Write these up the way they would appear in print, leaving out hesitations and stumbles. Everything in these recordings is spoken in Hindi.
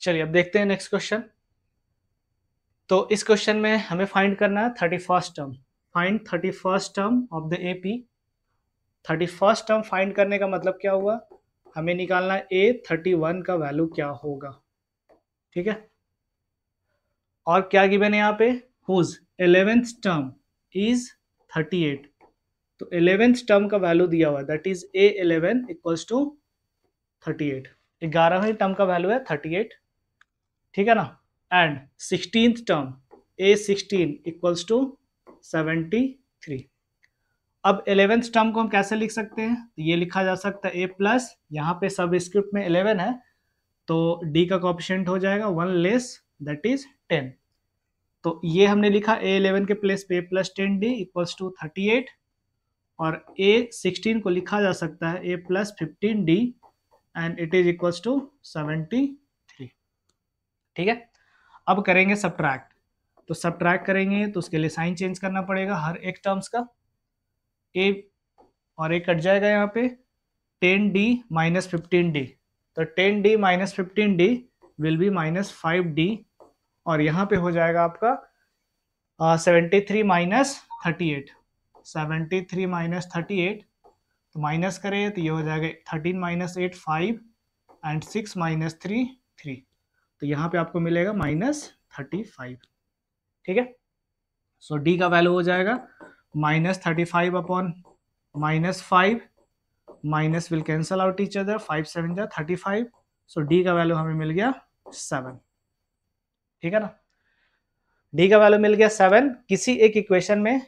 चलिए अब देखते हैं नेक्स्ट क्वेश्चन। तो इस क्वेश्चन में हमें फाइंड करना है 31st term. Find 31st term of the AP. 31st term find करने का मतलब क्या हुआ, हमें निकालना है A31 का वैल्यू क्या होगा। ठीक है, और क्या गिवन है यहाँ पे, हुज 11th टर्म इज 38। तो 11th टर्म का वैल्यू दिया हुआ that is A11 equals to 38। 11वें टर्म का वैल्यू है 38, ठीक है ना। And 16th term A16 equals to 73। अब 11th टर्म को हम कैसे लिख सकते हैं, तो ये लिखा जा सकता है A प्लस, यहाँ पे सब स्क्रिप्ट में 11 है तो D का कोएफिशिएंट हो जाएगा 1 लेस दैट इज 10। तो ये हमने लिखा A11 के प्लेस पे A plus 10D equals to 38, और A16 को लिखा जा सकता है A plus 15D and it is equals to 73। ठीक है, अब करेंगे सब्ट्रैक्ट। तो सब्ट्रैक्ट करेंगे तो उसके लिए साइन चेंज करना पड़ेगा हर एक टर्म्स का। A और A कट जाएगा यहाँ पे, 10D माइनस 15D, तो 10D minus 15D will be minus 5D, और यहाँ पे हो जाएगा आपका 73 माइनस 38। 73 माइनस 38, तो माइनस करें तो ये हो जाएगा 13 माइनस 8 5 एंड 6 माइनस 3 3, तो यहाँ पे आपको मिलेगा माइनस 35। ठीक है, सो डी का वैल्यू हो जाएगा minus 35 upon minus 5, minus will cancel out each other, 5 7 जा 35, सो डी का वैल्यू हमें मिल गया 7। ठीक है ना, डी का वैल्यू मिल गया 7 किसी एक इक्वेशन में,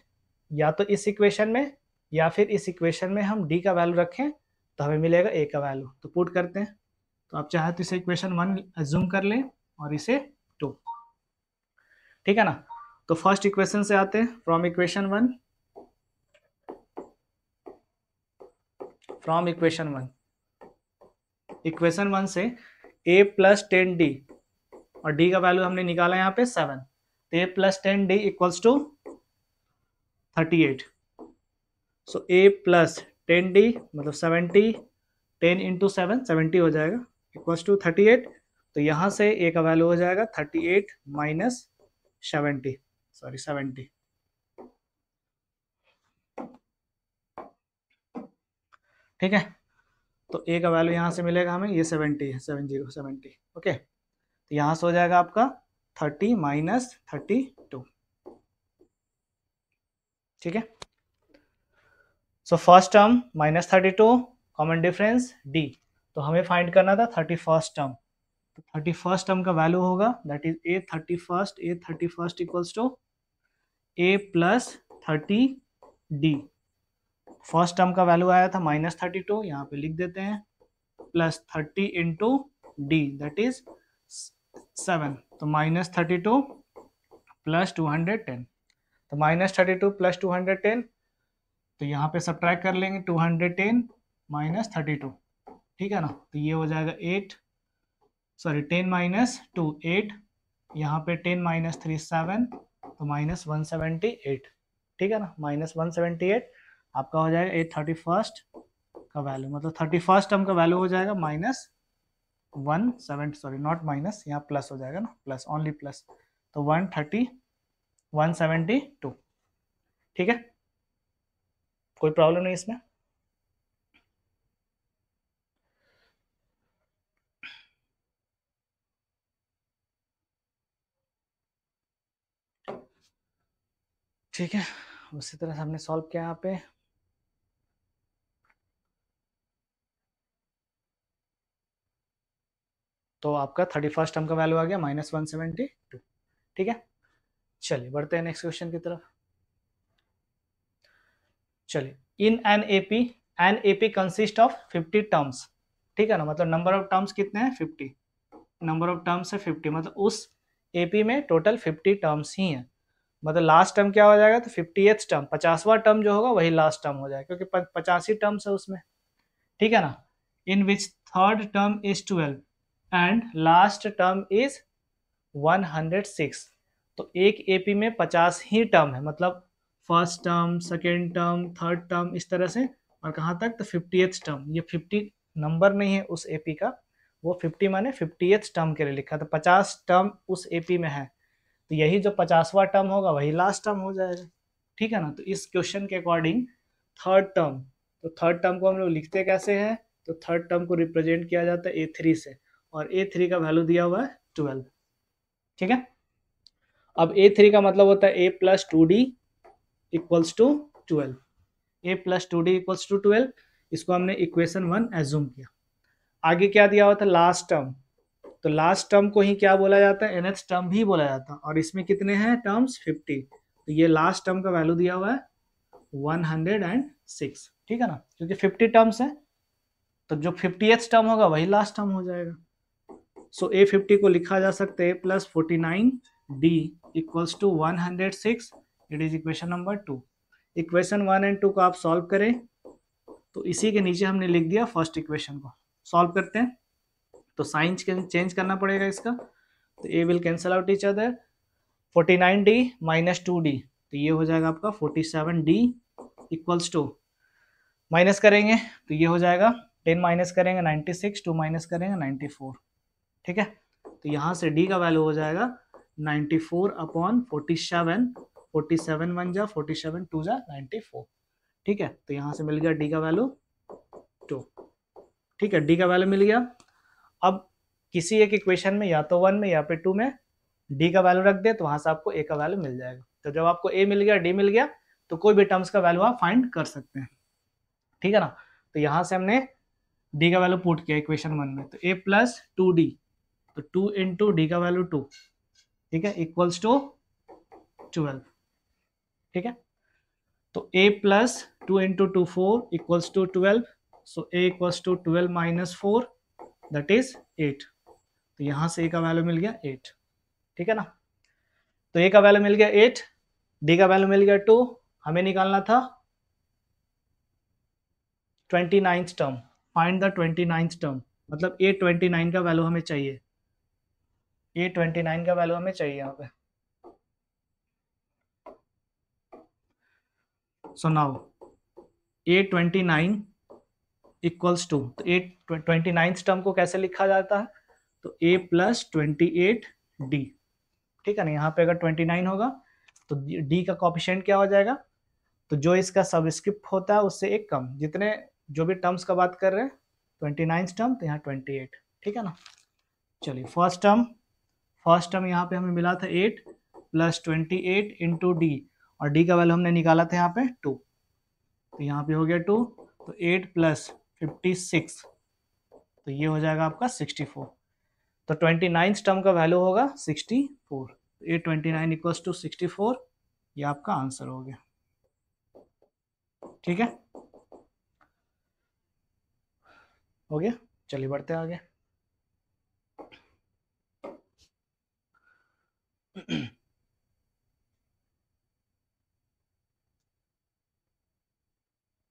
या तो इस इक्वेशन में या फिर इस इक्वेशन में हम डी का वैल्यू रखें तो हमें मिलेगा ए का वैल्यू। तो पुट करते हैं, तो आप चाहे तो इसे इक्वेशन 1 एज्यूम कर लें और इसे 2। ठीक है ना, तो फर्स्ट इक्वेशन से आते हैं, from equation 1, from equation 1, equation 1 से a प्लस 10d, और d का वैल्यू हमने निकाला यहाँ पे 7, तो a plus 10d equals to 38। So a plus 10d मतलब 70, 10 इंटू 7 70 हो जाएगा इक्वल्स टू 38। तो यहाँ से a का वैल्यू हो जाएगा 38 माइनस 70, सॉरी 70। ठीक है, तो a का वैल्यू यहाँ से मिलेगा हमें, ये 70 है, 70 ओके। तो यहाँ से हो जाएगा आपका 30 माइनस 32। ठीक है, so first term minus 32, common difference D. तो हमें फाइंड करना था 31st टर्म, तो 31st टर्म का वैल्यू होगा that is A31 equals to A plus 30D। First term का वैल्यू आया था माइनस 32, यहाँ पे लिख देते हैं, plus 30 into D that is 7, तो माइनस 32 प्लस 210, तो माइनस 32 प्लस 210, तो यहाँ पे सब्ट्रैक्ट कर लेंगे 210 माइनस 32। ठीक है ना, तो ये हो जाएगा 8, सॉरी 10 माइनस 2 8, यहाँ पे 10 माइनस 3 7, तो माइनस 178। ठीक है ना, माइनस 178 आपका हो जाएगा 31st का वैल्यू, मतलब 31st टर्म का वैल्यू हो जाएगा माइनस 170, सॉरी नॉट माइनस, यहाँ प्लस हो जाएगा ना, प्लस ओनली प्लस, तो 172। ठीक है, कोई प्रॉब्लम नहीं इसमें। ठीक है, उसी तरह से हमने सॉल्व किया यहाँ पे। तो आपका 31st टर्म का वैल्यू आ गया माइनस 172। ठीक है, चलिए बढ़ते हैं नेक्स्ट क्वेश्चन की तरफ। चलिए, in an AP consist of 50 terms. ठीक है ना, मतलब नंबर ऑफ टर्म्स कितने हैं 50, नंबर ऑफ टर्म्स है 50, मतलब उस एपी में टोटल 50 टर्म्स ही हैं। मतलब लास्ट टर्म क्या हो जाएगा, तो 50th टर्म, 50वां टर्म जो होगा वही लास्ट टर्म हो जाएगा, क्योंकि 85 टर्म्स है उसमें। ठीक है ना, in which third term is 12 and last term is 106। तो एक एपी में 50 ही टर्म है, मतलब first term, second term, third term, इस तरह से, और कहाँ तक, तो 50th टर्म। ये 50 नंबर नहीं है उस एपी का, वो 50 माने 50th टर्म के लिए लिखा, तो 50 टर्म उस एपी में है, तो यही जो 50वां टर्म होगा वही लास्ट टर्म हो जाएगा, ठीक है ना। तो इस क्वेश्चन के अकॉर्डिंग थर्ड टर्म, तो थर्ड टर्म को हम लोग लिखते कैसे हैं, तो थर्ड टर्म को रिप्रेजेंट किया जाता है A3 से, और A3 का वैल्यू दिया हुआ है 12, ठीक है। अब A3 का मतलब होता है A plus 2D equals to 12, A plus 2D equals to 12, इसको हमने इक्वेशन 1 एज्यूम किया। आगे क्या दिया हुआ था, लास्ट टर्म, तो लास्ट टर्म को ही क्या बोला जाता है, nth टर्म भी बोला जाता है, और इसमें कितने हैं टर्म्स 50, तो ये लास्ट टर्म का वैल्यू दिया हुआ है 106, ठीक है ना, क्योंकि 50 टर्म्स है, तो जो 50th टर्म होगा वही लास्ट टर्म हो जाएगा। सो A50 को लिखा जा सकता है plus 49D equals to 106, it is equation number 2। Equation 1 and 2 को आप सॉल्व करें, तो इसी के नीचे हमने लिख दिया फर्स्ट इक्वेशन को। सॉल्व करते हैं, तो साइन चेंज करना पड़ेगा इसका, तो A will cancel out each other, 49D minus 2D, तो ये हो जाएगा आपका 47D इक्वल्स टू, माइनस करेंगे तो ये हो जाएगा 10 माइनस करेंगे 96, 2 माइनस करेंगे 94, ठीक है। तो यहाँ से D का वैल्यू हो जाएगा 94 अपॉन 47, 47 1 जा 47 2 जा 94, ठीक है। तो यहाँ से मिल गया D का वैल्यू 2, ठीक है, D का वैल्यू मिल गया। अब किसी एक इक्वेशन में या तो 1 में या फिर 2 में D का वैल्यू रख दे, तो वहां से आपको A का वैल्यू मिल जाएगा। तो जब आपको A मिल गया, D मिल गया, तो कोई भी टर्म्स का वैल्यू आप फाइंड कर सकते हैं, ठीक है ना। तो यहाँ से हमने D का वैल्यू पुट किया इक्वेशन 1 में, तो A प्लस 2D, तो 2 इंटू D का वैल्यू 2, ठीक है, इक्वल्स टू 12, ठीक है। तो A plus 2 into 2 4 equals to 12, so A equals to 12 minus 4, that is 8, तो यहाँ से A का वैल्यू मिल गया 8, ठीक है ना। तो A का वैल्यू मिल गया 8, D का वैल्यू मिल गया 2, हमें निकालना था 29th term, find the 29th term, मतलब A29 का वैल्यू हमें चाहिए, A29 का वैल्यू हमें चाहिए यहाँ पे। So now A29 equals to, तो A29th टर्म को कैसे लिखा जाता है, तो A प्लस 28D, ठीक है ना। यहाँ पे अगर 29 होगा तो D का कोएफिशिएंट क्या हो जाएगा, तो जो इसका सबस्क्रिप्ट होता है उससे एक कम, जितने जो भी टर्म्स का बात कर रहे हैं 29 टर्म, तो यहाँ 28, ठीक है ना। चलिए फर्स्ट टर्म यहाँ पे हमें मिला था 8 प्लस 28 इंटू D, और D का वैल्यू हमने निकाला था यहाँ पे 2, तो यहाँ पे हो गया 2, तो 8 प्लस 56, तो ये हो जाएगा आपका 64, तो 29 टर्म का वैल्यू होगा 64, A29 इक्वल्स टू 64, ये आपका आंसर हो गया, ठीक है, हो गया। चलिए बढ़ते हैं आगे।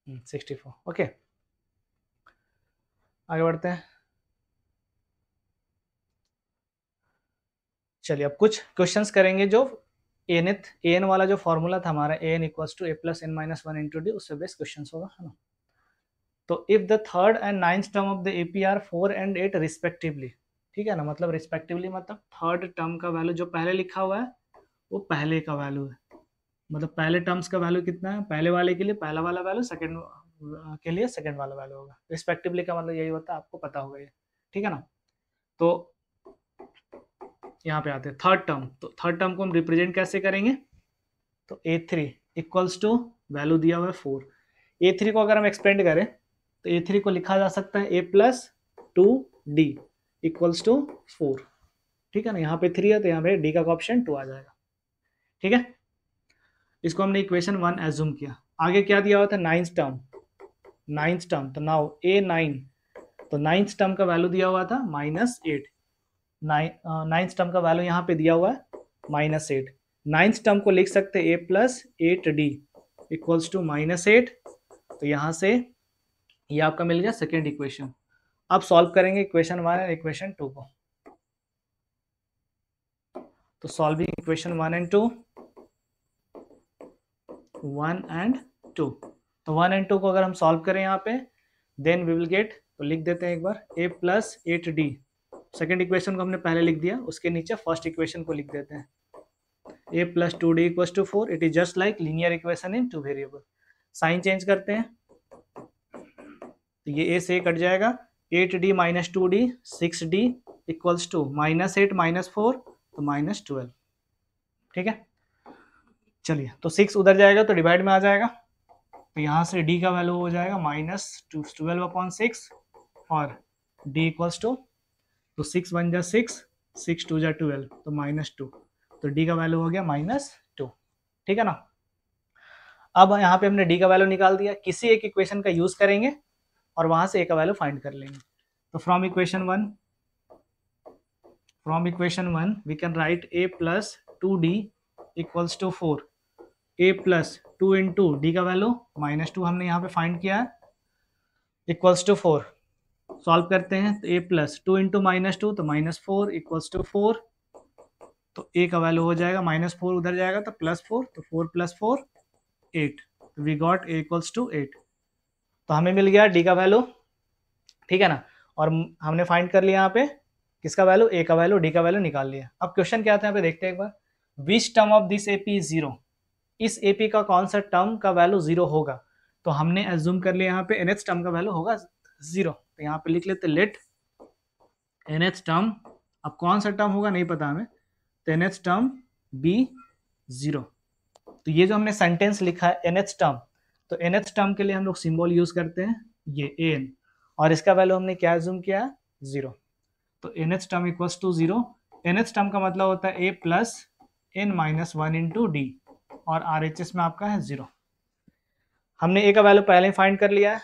Hmm, 64, ओके, आगे बढ़ते हैं। चलिए अब कुछ क्वेश्चंस करेंगे जो एन वाला जो फॉर्मूला था हमारा N equals to A plus N minus one into D, उससे बेस्ट क्वेश्चन होगा, है ना। तो if the third and ninth term of the AP are 4 and 8 respectively, ठीक है ना, मतलब रिस्पेक्टिवली मतलब थर्ड टर्म का वैल्यू जो पहले लिखा हुआ है वो पहले का वैल्यू है, मतलब पहले टर्म्स का वैल्यू कितना है, पहले वाले के लिए पहला वाला वैल्यू, सेकंड के लिए सेकंड वाला वैल्यू होगा। रिस्पेक्टिवली का मतलब यही होता है, आपको पता होगा ये, ठीक है ना। तो यहाँ पे आते हैं थर्ड टर्म, तो थर्ड टर्म को हम रिप्रेजेंट कैसे करेंगे, तो A3 इक्वल्स टू वैल्यू दिया हुआ है 4, A3 को अगर हम एक्सपेंड करें तो A3 को लिखा जा सकता है A plus 2D equals to 4, ठीक है ना। यहाँ पे 3 है तो यहाँ पे D का ऑप्शन 2 आ जाएगा, ठीक है। इसको हमने इक्वेशन 1 एज्यूम किया। आगे क्या दिया हुआ था, नाइन्थ टर्म, तो नाउ A9, तो नाइन्थ टर्म का वैल्यू दिया हुआ था -8, नाइन्थ टर्म का वैल्यू यहाँ पे दिया हुआ है -8, नाइन्थ टर्म को लिख सकते हैं A plus 8D equals to -8, तो यहाँ से ये आपका मिल गया सेकेंड इक्वेशन। अब सॉल्व करेंगे इक्वेशन 1 और इक्वेशन 2 को, तो सॉल्विंग इक्वेशन 1 and 2, 1 and 2, तो 1 and 2 को अगर हम सॉल्व करें यहाँ पे, देन वी विल गेट तो लिख देते हैं एक बार a plus 8d, second equation को हमने पहले लिख दिया, उसके नीचे फर्स्ट इक्वेशन को लिख देते हैं a plus 2d equals to 4। It is just like linear equation in two variable. Sign change करते हैं तो ये a से कट जाएगा, 8d minus 2d 6d equals to -8 -4 तो -12। ठीक है, चलिए तो 6 उधर जाएगा तो डिवाइड में आ जाएगा, तो यहाँ से d का वैल्यू हो जाएगा -12/6 और d इक्वल्स टू, तो 6 1 जा 6, 6 2 जा 12 तो -2, तो d का वैल्यू हो गया -2। ठीक है ना। अब यहाँ पे हमने d का वैल्यू निकाल दिया, किसी एक इक्वेशन का यूज करेंगे और वहां से a का वैल्यू फाइंड कर लेंगे। तो from equation 1 we can write a plus 2d equals to 4, a plus 2 into D का वैल्यू -2 हमने यहाँ पे फाइंड किया है इक्वल्स टू 4। सॉल्व करते हैं तो a प्लस 2 इंटू -2 तो -4 इक्वल्स टू 4, तो a का वैल्यू हो जाएगा -4 उधर जाएगा तो +4, तो 4 + 4 8, we got a equals to 8। तो हमें मिल गया d का वैल्यू। ठीक है ना, और हमने फाइंड कर लिया यहाँ पे किसका वैल्यू, a का वैल्यू, d का वैल्यू निकाल लिया। अब क्वेश्चन क्या आता है यहाँ पे देखते हैं एक बार, which term of this AP is 0, इस AP का कौन सा टर्म का वैल्यू 0 होगा। तो हमने एज्यूम कर लिया यहाँ पे nth टर्म का वैल्यू होगा 0, तो यहाँ पे लिख लेते लेट nth टर्म, अब कौन सा टर्म होगा नहीं पता हमें, तो nth टर्म बी 0। तो ये जो हमने सेंटेंस लिखा है nth टर्म, तो nth टर्म के लिए हम लोग सिंबल यूज करते हैं ये an, और इसका वैल्यू हमने क्या एज्यूम किया, 0। तो nth term equals to 0, nth term का मतलब होता है a plus n minus 1 into D, और RHS में आपका है 0। हमने a का वैल्यू पहले ही फाइंड कर लिया है,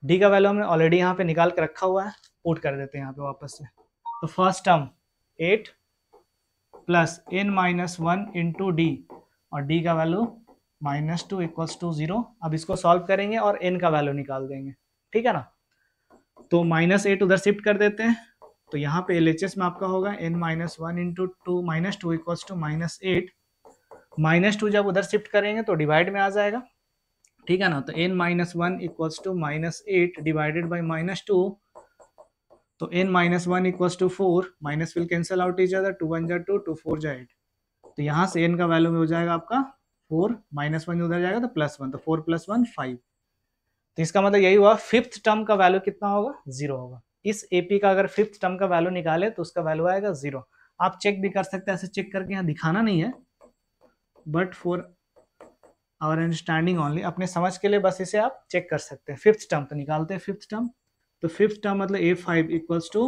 d का वैल्यू हमने ऑलरेडी यहाँ पे निकाल के रखा हुआ है, पुट कर देते हैं यहाँ पे वापस से। तो first term 8 plus n minus 1 into D, और d का वैल्यू -2 इक्वल्स टू 0। अब इसको सॉल्व करेंगे और n का वैल्यू निकाल देंगे। ठीक है ना, तो -8 उधर शिफ्ट कर देते हैं, तो यहाँ पे LHS में आपका होगा n minus 1 into 2 -2 equals to -8, -2 जब उधर शिफ्ट करेंगे तो डिवाइड में आ जाएगा। ठीक है ना, तो n minus 1 equals to -8 divided by -2, तो n minus 1 equals to 4, minus will cancel out each other, 2 1 जा 2, 2 4 जा 8, तो यहाँ से n का वैल्यू में हो जाएगा आपका 4, -1 उधर जाएगा तो +1, तो 4 + 1 5। तो इसका मतलब यही हुआ फिफ्थ टर्म का वैल्यू कितना होगा, 0 होगा। इस AP का अगर फिफ्थ टर्म का वैल्यू निकाले तो उसका वैल्यू आएगा 0। आप चेक भी कर सकते हैं, ऐसे चेक करके यहाँ दिखाना नहीं है, but for our understanding only, अपने समझ के लिए बस इसे आप चेक कर सकते हैं। फिफ्थ टर्म तो निकालते हैं फिफ्थ टर्म, तो फिफ्थ टर्म मतलब A5 equals to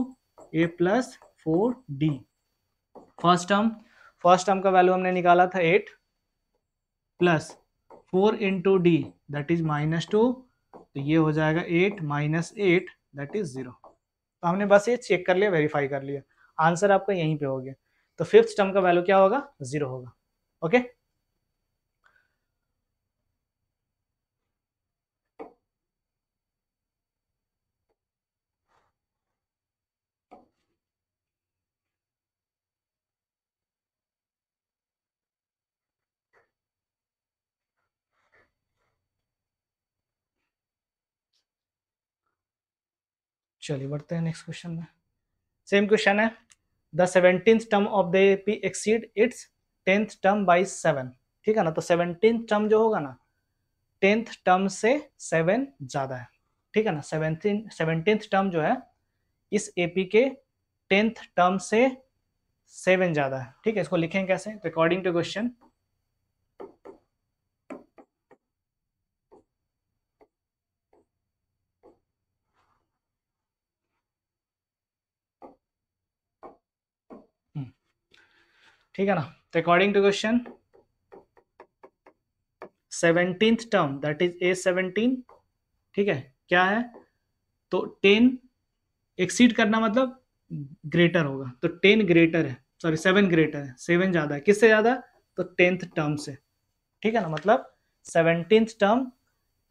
a plus 4d। First term का वैल्यू हमने निकाला था 8 plus 4 into D that is -2, तो ये हो जाएगा 8 माइनस 8 दैट इज 0। तो हमने बस ये चेक कर लिया, वेरीफाई कर लिया, आंसर आपका यहीं पे हो गया। तो फिफ्थ टर्म का वैल्यू क्या होगा, 0 होगा। ओके, चलिए बढ़ते हैं नेक्स्ट क्वेश्चन में। सेम क्वेश्चन है, the 17th term of the AP exceed it's 10th term by 7। ठीक है ना, तो 17th टर्म जो होगा ना 10th टर्म से 7 ज्यादा है। ठीक है ना, 17th टर्म जो है इस AP के 10th टर्म से 7 ज्यादा है। ठीक है, इसको लिखें कैसे, अकॉर्डिंग टू क्वेश्चन ठीक है ना, तो according to question 17th term that is A17। ठीक है, क्या है, तो 10 एक्सीड करना मतलब ग्रेटर होगा, तो 10 ग्रेटर है, सॉरी 7 ग्रेटर है, 7 ज्यादा है, किससे ज्यादा, तो 10th टर्म से। ठीक है ना, मतलब 17th टर्म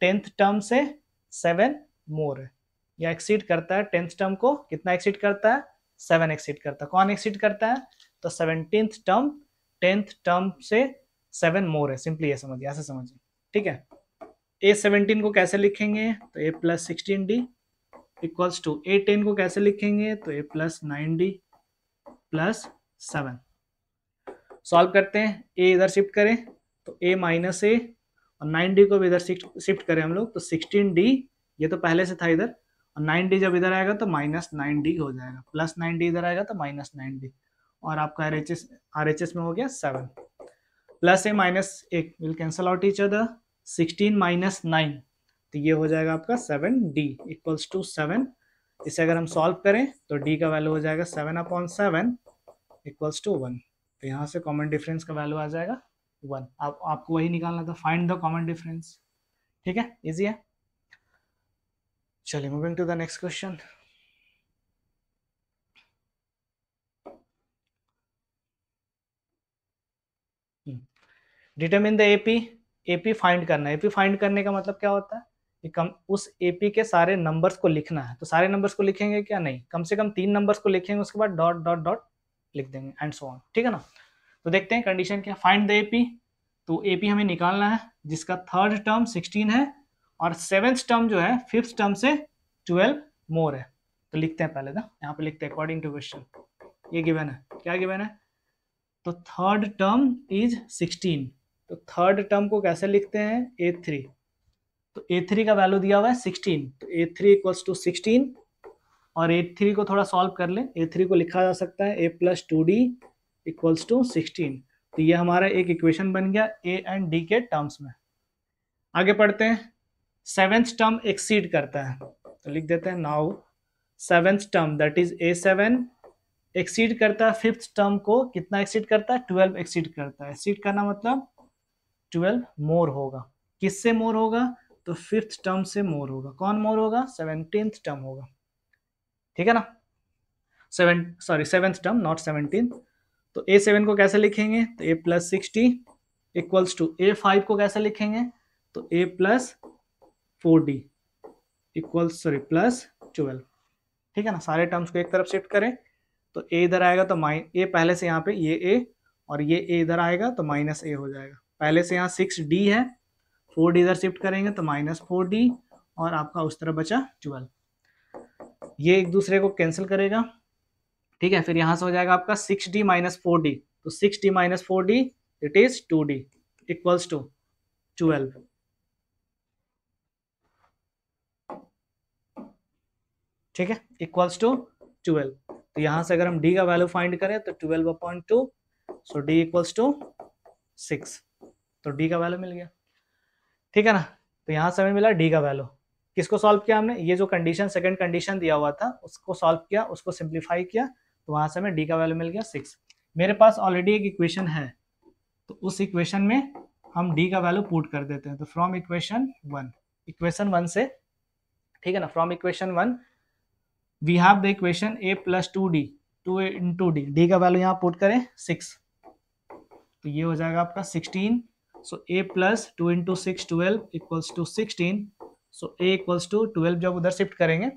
10th टर्म से 7 मोर है, या एक्सीड करता है 10th टर्म को, कितना एक्सीड करता है, 7 एक्सीड करता है। कौन एक्सीड करता है, तो 17th टर्म 10th टर्म से 7 मोर है, सिंपली ये समझिए, ऐसे समझिए। ठीक है, A17 को कैसे लिखेंगे, तो A plus 16D equals to A10 को कैसे लिखेंगे, तो A plus 9D plus 7। Solve करते हैं, A इधर शिफ्ट करें तो A माइनस ए, और 9D को भी इधर शिफ्ट करें हम लोग तो 16D, ये तो पहले से था इधर, और 9D जब इधर आएगा तो माइनस 9D हो जाएगा, प्लस 9D इधर आएगा तो माइनस 9D, और आपका RHS में हो गया 7। Plus A minus A will cancel out each other, 16 minus 9, तो ये हो जाएगा आपका 7D इक्वल्स टू 7। इसे अगर हम सॉल्व करें तो D का वैल्यू हो जाएगा 7/7 इक्वल्स टू 1। तो यहाँ से कॉमन डिफरेंस का वैल्यू आ जाएगा 1। आपको वही निकालना था, फाइंड द कॉमन डिफरेंस। ठीक है, इजी है। चलिए moving to the next question. Determine the AP, AP find करना है। एपी फाइंड करने का मतलब क्या होता है कि कम उस एपी के सारे नंबर्स को लिखना है। तो सारे नंबर्स को लिखेंगे क्या, नहीं, कम से कम 3 नंबर्स को लिखेंगे, उसके बाद डॉट डॉट डॉट लिख देंगे एंड सो ऑन। ठीक है ना। तो देखते हैं कंडीशन क्या, फाइंड द एपी। तो एपी हमें निकालना है जिसका थर्ड टर्म 16 है और सेवेंथ टर्म जो है फिफ्थ टर्म से 12 मोर है। तो लिखते हैं पहले ना, यहाँ पे लिखते हैं अकॉर्डिंग टू क्वेश्चन। ये गिवन है, क्या गिवन है, तो थर्ड टर्म इज 16। तो थर्ड टर्म को कैसे लिखते हैं, A3। तो A3 का वैल्यू दिया हुआ है 16, तो A3 इक्वल्स टू 16, और A3 को थोड़ा सॉल्व कर लें। A3 को लिखा जा सकता है A plus 2D equals to 16। तो ये हमारा एक इक्वेशन बन गया A एंड D के टर्म्स में। आगे पढ़ते हैं, सेवेंथ टर्म एक्सीड करता है, तो लिख देते हैं now seventh term that is A7 exceed करता है फिफ्थ टर्म को। कितना एक्सीड करता है, 12 एक्सीड करता है। एक्सीड करना मतलब 12 मोर होगा। किससे मोर होगा, तो फिफ्थ टर्म से मोर होगा। कौन मोर होगा, 17th टर्म होगा। ठीक है ना, सेवेंथ टर्म नॉट 17। तो A7 को कैसे लिखेंगे, तो A plus 60 equals to A5 को कैसे लिखेंगे, तो A plus 4D equals plus 12। ठीक है ना, सारे टर्म्स को एक तरफ शिफ्ट करें तो A इधर आएगा तो A पहले से यहाँ पे ये A, और ये A इधर आएगा तो माइनस A हो जाएगा। पहले से यहाँ 6D है, 4D इधर शिफ्ट करेंगे तो माइनस 4D, और आपका उस तरफ बचा 12। ये एक दूसरे को कैंसिल करेगा। ठीक है, फिर यहाँ से हो जाएगा आपका 6D माइनस 4D, तो 6D minus 4D it is 2D equals to 12। ठीक है, इक्वल्स टू 12। तो यहाँ से अगर हम D का वैल्यू फाइंड करें तो 12/2, सो D इक्वल्स टू 6। तो D का वैल्यू मिल गया। ठीक है ना, तो यहाँ से हमें मिला D का वैल्यू। किसको सॉल्व किया हमने, ये जो कंडीशन सेकंड कंडीशन दिया हुआ था उसको सॉल्व किया, उसको सिंप्लीफाई किया, तो वहाँ से हमें D का वैल्यू मिल गया 6। मेरे पास ऑलरेडी एक इक्वेशन है, तो उस इक्वेशन में हम D का वैल्यू पुट कर देते हैं। तो फ्रॉम इक्वेशन 1 से, ठीक है ना, from equation 1 we have the equation A plus 2D, 2 into D, D का वैल्यू यहाँ पुट करें 6, तो ये हो जाएगा आपका 16। So A plus 2 into 6 12 equals to 16। So A equals to 12, जब उधर शिफ्ट करेंगे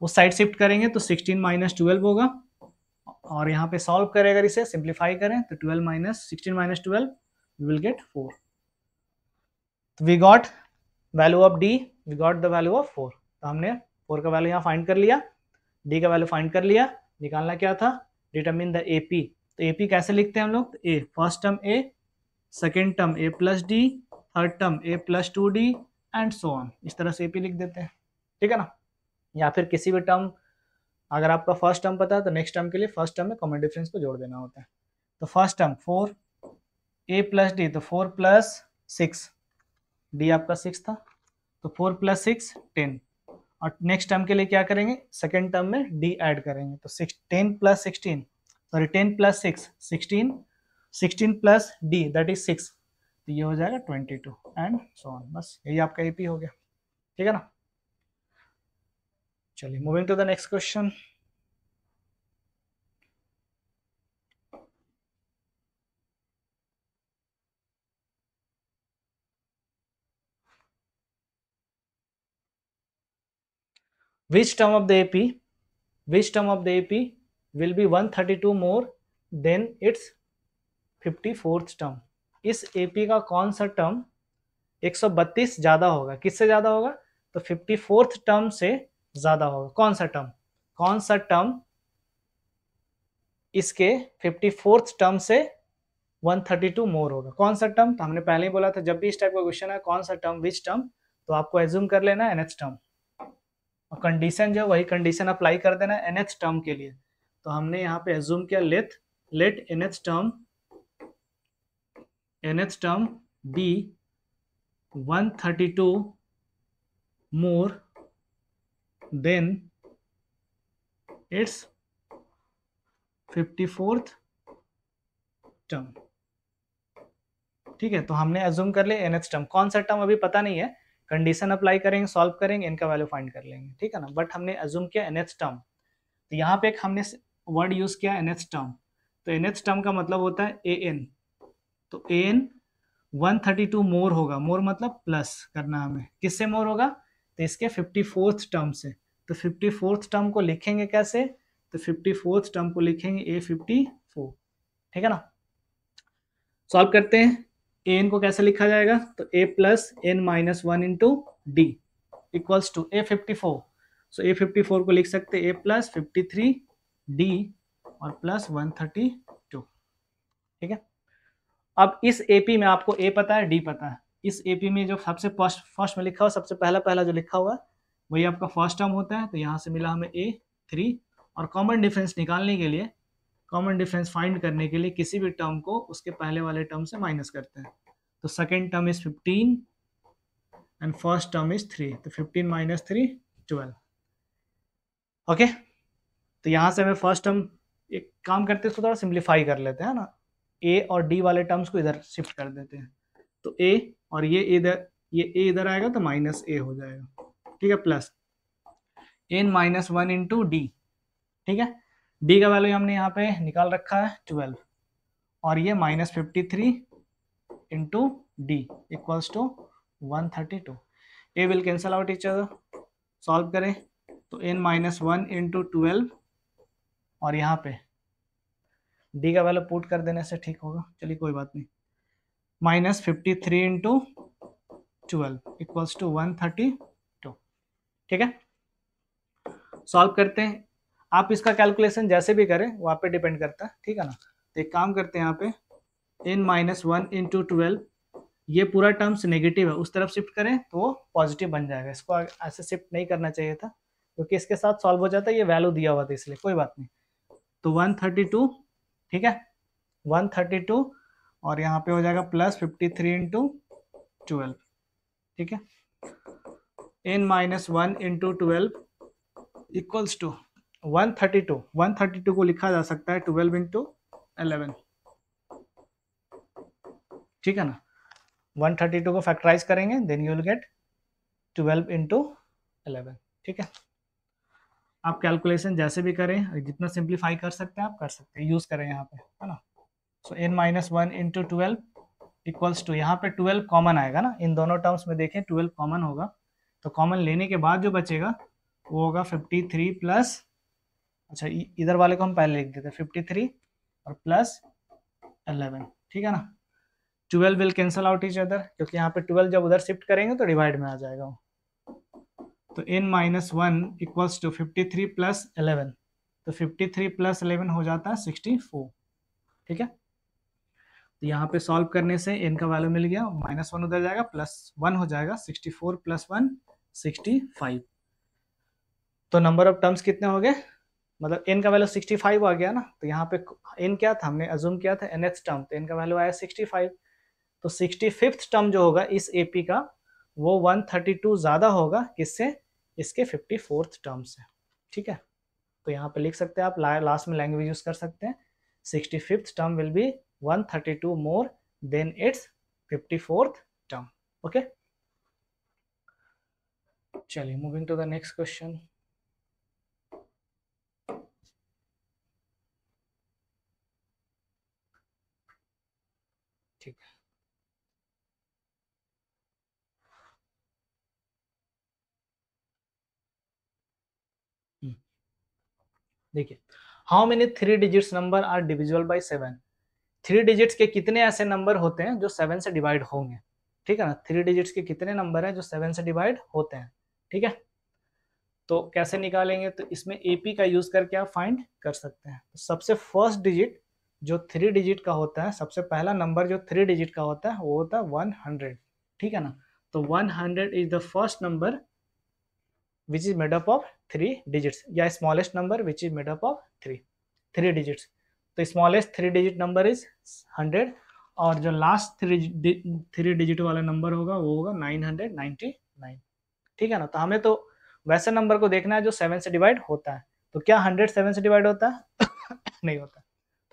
उस साइड शिफ्ट करेंगे तो 16 माइनस 12 होगा, और यहाँ पे सॉल्व करें अगर इसे सिंप्लीफाई करें तो 12 minus 16 minus 12 we will get 4। तो we got value of D, we got the value of 4। तो हमने 4 का वैल्यू यहाँ फाइंड कर लिया, D का वैल्यू फाइंड कर लिया। निकालना क्या था, डिटरमिन द AP। तो AP कैसे लिखते हैं हम लोग, A first term A, second term A plus D, third term A plus 2D and so on, इस तरह से AP लिख देते हैं। ठीक है ना, या फिर किसी भी टर्म, अगर आपका फर्स्ट टर्म पता है तो नेक्स्ट टर्म के लिए फर्स्ट टर्म में कॉमन डिफरेंस को जोड़ देना होता है। तो first term 4 A plus D, तो 4 प्लस 6, D आपका 6 था, तो 4 प्लस 6 10, और नेक्स्ट टर्म के लिए क्या करेंगे, सेकेंड टर्म में D ऐड करेंगे, तो 10 plus 16, sorry 10 plus 6 16, 16 plus D that is 6, तो ये हो जाएगा 22 एंड सो ऑन। बस यही आपका AP हो गया। ठीक है ना, चलिए moving to the next question. Which term of the AP will be 132 more than its 54th term? इस AP का कौन सा टर्म 132 ज्यादा होगा, किससे ज्यादा होगा, तो 54th टर्म से ज्यादा होगा। कौन सा टर्म इसके 54th टर्म से 132 मोर होगा? कौन सा टर्म? तो हमने पहले ही बोला था जब भी इस टाइप का क्वेश्चन है कौन सा टर्म, विच टर्म, तो आपको एज्यूम कर लेना है nth टर्म, और कंडीशन जो वही कंडीशन अप्लाई कर देना है nth टर्म के लिए। तो हमने यहाँ पे एज्यूम किया let nth term be 132 more than it's 54th term. ठीक है, तो हमने एज्यूम कर लिया nth टर्म। कौन सा टर्म अभी पता नहीं है, कंडीशन अप्लाई करेंगे, सॉल्व करेंगे, इनका वैल्यू फाइंड कर लेंगे, ठीक है ना। बट हमने एज्यूम किया nth टर्म। तो यहाँ पे एक हमने वर्ड यूज किया nth टर्म। तो nth टर्म का मतलब होता है an। तो an 132 मोर होगा, मोर मतलब प्लस करना हमें, किससे मोर होगा? तो इसके 54th टर्म से। तो 54th टर्म को लिखेंगे कैसे? तो 54th टर्म को लिखेंगे a54, ठीक है ना। सॉल्व करते हैं। an को कैसे लिखा जाएगा? तो a plus N minus one into d equals to a54। So a54 को लिख सकते हैं a प्लस 53 d और प्लस 132, ठीक है। अब इस एपी में आपको a पता है, d पता है। इस एपी में जो सबसे फर्स्ट में लिखा हुआ, सबसे पहला जो लिखा हुआ है वही आपका फर्स्ट टर्म होता है। तो यहाँ से मिला हमें a3, और कॉमन डिफरेंस निकालने के लिए, कॉमन डिफरेंस फाइंड करने के लिए किसी भी टर्म को उसके पहले वाले टर्म से माइनस करते हैं। तो second term is 15 and first term is 3। तो 15 माइनस 3 12। ओके, तो यहाँ से हमें फर्स्ट टर्म, एक काम करते हैं इसको थोड़ा सिंप्लीफाई कर लेते हैं ना, ए और डी वाले टर्म्स को इधर शिफ्ट कर देते हैं। तो ए और ये ए इधर आएगा तो माइनस ए हो जाएगा, ठीक है, plus N minus one into d, ठीक है। डी का वैल्यू हमने यहाँ पे निकाल रखा है 12, और ये minus 53 into d equals to 132। A will cancel out each other. Solve करें तो एन माइनस वन इंटू 12, और यहाँ पे डी का वैल्यू पुट कर देने से ठीक होगा, चलिए कोई बात नहीं। माइनस 53 इंटू 12 इक्वल्स टू 132, ठीक है। सॉल्व करते हैं। आप इसका कैलकुलेशन जैसे भी करें वो आप पे डिपेंड करता है, ठीक है ना। तो एक काम करते हैं, यहाँ पे n माइनस वन इंटू 12, ये पूरा टर्म्स नेगेटिव है, उस तरफ शिफ्ट करें तो वो पॉजिटिव बन जाएगा। इसको ऐसे शिफ्ट नहीं करना चाहिए था, क्योंकि इसके साथ सॉल्व हो जाता है, ये वैल्यू दिया हुआ था इसलिए, कोई बात नहीं। तो 132, ठीक है, 132, और यहाँ पे हो जाएगा प्लस 53 इंटू 12, ठीक है। n minus one into 12 equals to 132। 132 को लिखा जा सकता है 12 इंटू 11, ठीक है ना। 132 को फैक्टराइज करेंगे, then you will get 12 into 11, ठीक है। आप कैलकुलेशन जैसे भी करें, जितना सिंप्लीफाई कर सकते हैं आप कर सकते हैं, यूज करें यहाँ पे, है ना। So n minus one into 12 equals to, यहाँ पे 12 कॉमन आएगा ना, इन दोनों टर्म्स में देखें 12 कॉमन होगा, तो कॉमन लेने के बाद जो बचेगा वो होगा 53 प्लस, अच्छा इधर वाले को हम पहले लिख देते हैं, 53 और प्लस 11, ठीक है ना। 12 will cancel out each other, क्योंकि यहाँ पे 12 जब उधर शिफ्ट करेंगे तो डिवाइड में आ जाएगा वो। तो n minus one equals to 53 plus 11, तो 53 प्लस 11 हो जाता है 64, ठीक है। तो यहाँ पे सॉल्व करने से n का वैल्यू मिल गया, माइनस वन उधर जाएगा, प्लस वन हो जाएगा, 64 प्लस वन 65। तो नंबर ऑफ टर्म्स कितने हो गए, मतलब n का वैल्यू 65 आ गया ना। तो यहाँ पे n क्या था, हमने अज्यूम किया था nth टर्म, तो n का वैल्यू आया 65। तो 65th टर्म जो होगा इस AP का, वो 132 ज्यादा होगा किससे, इसके 54th टर्म से, ठीक है। तो यहाँ पे लिख सकते हैं आप, लास्ट में लैंग्वेज यूज कर सकते हैं, 65th term will be 132 more than it's 54th term. Okay, चलिए moving to the next question. ठीक है, देखिए, how many 3 digits number are divisible by 7। 3 digits के कितने ऐसे नंबर होते हैं जो 7 से डिवाइड होंगे, ठीक है ना। 3 डिजिट्स के कितने नंबर हैं जो 7 से डिवाइड होते हैं, ठीक है। तो कैसे निकालेंगे, तो इसमें AP का यूज करके आप फाइंड कर सकते हैं। तो सबसे फर्स्ट डिजिट जो 3 डिजिट का होता है, सबसे पहला नंबर जो 3 डिजिट का होता है वो होता है 100, ठीक है ना। तो 100 is the first number which is made up of 3 digits, या smallest number which is made up of 3 digits. तो स्मॉलेस्ट 3 डिजिट नंबर इज 100, और जो लास्ट 3 डिजिट वाला नंबर होगा वो होगा 999, ठीक है ना। तो हमें तो वैसे नंबर को देखना है जो 7 से डिवाइड होता है। तो क्या 100 7 से डिवाइड होता है? नहीं होता।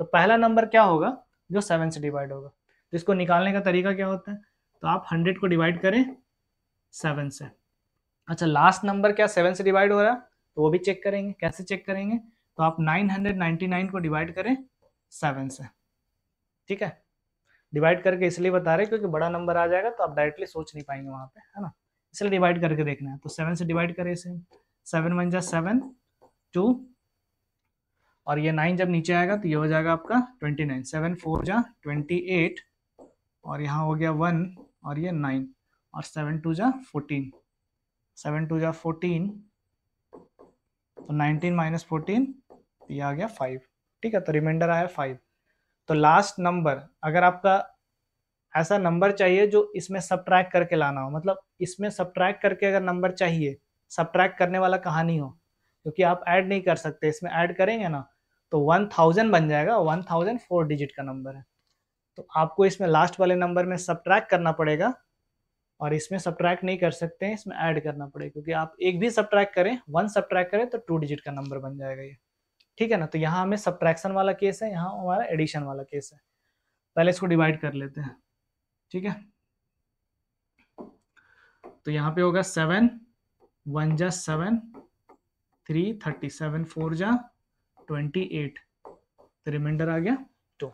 तो पहला नंबर क्या होगा जो 7 से डिवाइड होगा। तो इसको निकालने का तरीका क्या होता है, तो आप 100 को डिवाइड करें 7 से। अच्छा, लास्ट नंबर क्या 7 से डिवाइड हो रहा है, तो वो भी चेक करेंगे। कैसे चेक करेंगे, तो आप 999 को डिवाइड करें 7 से, ठीक है। डिवाइड करके इसलिए बता रहे क्योंकि बड़ा नंबर आ जाएगा तो आप डायरेक्टली सोच नहीं पाएंगे वहां पे, है ना, इसलिए डिवाइड करके देखना है। तो 7 से डिवाइड करें इसे, 7 1 जा 7 2, और ये 9 जब नीचे आएगा तो ये हो जाएगा आपका 29, 7 4 जा 28, और यहाँ हो गया 1 और ये 9, और 7 2 जा 14, 7 2 जा 14, तो 19 माइनस 14, ये आ गया 5, ठीक है। तो रिमाइंडर आया 5। तो लास्ट नंबर, अगर आपका ऐसा नंबर चाहिए जो इसमें सब्ट्रैक्ट करके लाना हो, मतलब इसमें सब्ट्रैक्ट करके अगर नंबर चाहिए, सब्ट्रैक्ट करने वाला कहानी हो, क्योंकि आप ऐड नहीं कर सकते, इसमें ऐड करेंगे ना तो 1000 बन जाएगा, 1000 4 डिजिट का नंबर है। तो आपको इसमें लास्ट वाले नंबर में सब्ट्रैक्ट करना पड़ेगा, और इसमें सब्ट्रैक्ट नहीं कर सकते हैं, इसमें ऐड करना पड़ेगा, क्योंकि आप एक भी सब्ट्रैक्ट करें, 1 सब्ट्रैक्ट करें तो 2 डिजिट का नंबर बन जाएगा ये, ठीक है ना। तो यहाँ हमें सब्ट्रैक्शन वाला केस है, यहाँ हमारा एडिशन वाला केस है। पहले इसको डिवाइड कर लेते हैं, ठीक है। तो यहाँ पे होगा 7 1 जा 7 3 30, 7 4 जा 28, तो रिमाइंडर आ गया 2।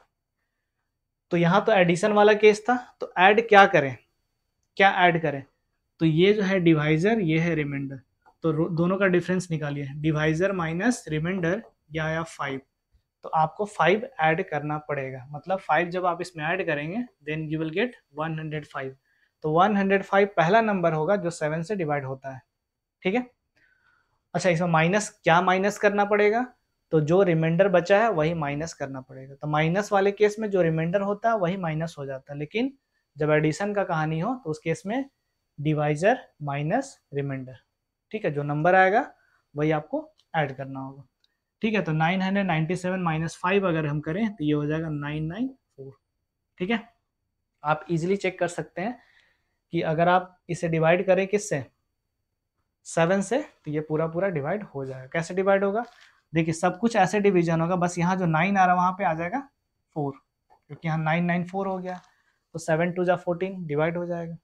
तो यहाँ तो एडिशन वाला केस था, तो ऐड क्या करें, क्या ऐड करें, तो ये जो है डिवाइजर, ये है रिमाइंडर, तो दोनों का डिफरेंस निकालिए, डिवाइजर माइनस रिमाइंडर, या आया 5, तो आपको 5 ऐड करना पड़ेगा, मतलब 5 जब आप इसमें ऐड करेंगे देन यू विल गेट 105। तो 105 पहला नंबर होगा जो 7 से डिवाइड होता है, ठीक है। अच्छा, इसमें माइनस, क्या माइनस करना पड़ेगा, तो जो रिमाइंडर बचा है वही माइनस करना पड़ेगा। तो माइनस वाले केस में जो रिमाइंडर होता है वही माइनस हो जाता है, लेकिन जब एडिशन का कहानी हो तो उस केस में डिवाइजर माइनस रिमाइंडर, ठीक है, जो नंबर आएगा वही आपको ऐड करना होगा, ठीक है। तो 997 माइनस 5 अगर हम करें तो ये हो जाएगा 994, ठीक है। आप इजीली चेक कर सकते हैं कि अगर आप इसे डिवाइड करें किससे, 7 से, तो ये पूरा पूरा डिवाइड हो जाएगा। कैसे डिवाइड होगा, देखिए सब कुछ ऐसे डिवीजन होगा, बस यहाँ जो 9 आ रहा है वहाँ पे आ जाएगा 4, क्योंकि यहाँ 994 हो गया, तो 7 2 जा 14 डिवाइड हो जाएगा,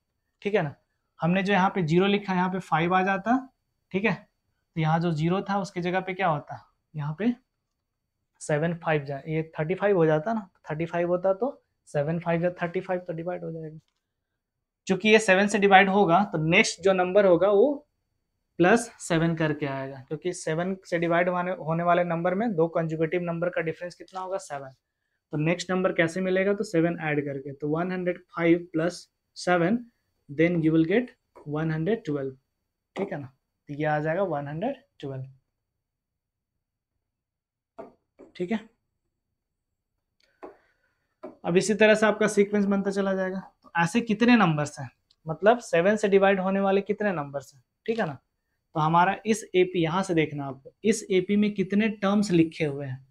ठीक है ना। हमने जो यहाँ पे 0 लिखा, यहाँ पे 5 आ जाता, ठीक है। तो यहाँ जो 0 था उसकी जगह पे क्या होता, यहाँ पे 7 5 जा, ये 35 हो जाता ना, 35 होता तो 7 5 जा 35, तो डिवाइड हो जाएगा। चूंकि ये 7 से डिवाइड होगा तो नेक्स्ट जो नंबर होगा वो +7 करके आएगा, क्योंकि 7 से डिवाइड होने वाले नंबर में दो कंजुगेटिव नंबर का डिफरेंस कितना होगा, 7। तो नेक्स्ट नंबर कैसे मिलेगा, तो 7 ऐड करके, तो 105 + 7, देन यू विल गेट 112, ठीक है ना। तो ये आ जाएगा 112, ठीक है। अब इसी तरह से आपका सीक्वेंस बनता चला जाएगा। तो ऐसे कितने नंबर्स हैं, मतलब 7 से डिवाइड होने वाले कितने नंबर्स हैं, ठीक है ना। तो हमारा इस एपी, यहाँ से देखना आपको, इस एपी में कितने टर्म्स लिखे हुए हैं,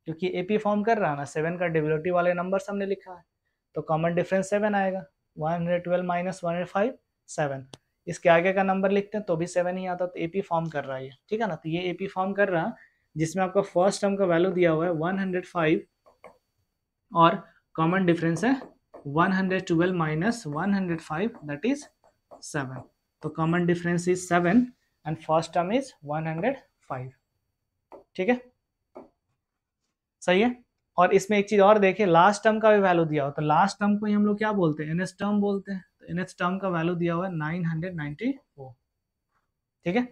क्योंकि एपी फॉर्म कर रहा है ना, 7 का डेरिवेटिव वाले नंबर हमने लिखा है, तो कॉमन डिफरेंस 7 आएगा, 112 माइनस 105 7। इसके आगे का नंबर लिखते हैं तो भी 7 ही आता, तो एपी फॉर्म कर रहा है, ठीक है ना। तो ये एपी फॉर्म कर रहा है जिसमें आपका फर्स्ट टर्म का वैल्यू दिया हुआ है 105, और कॉमन डिफरेंस है 112 माइनस 105, दैट इज 7। तो common difference is 7 and first term is 105, ठीक है, सही है। और इसमें एक चीज और देखिए, लास्ट टर्म का भी वैल्यू दिया हो, तो लास्ट टर्म को ही हम लोग क्या बोलते हैं, एनएस टर्म बोलते हैं। तो एनएस टर्म का वैल्यू दिया हुआ है 994, ठीक है।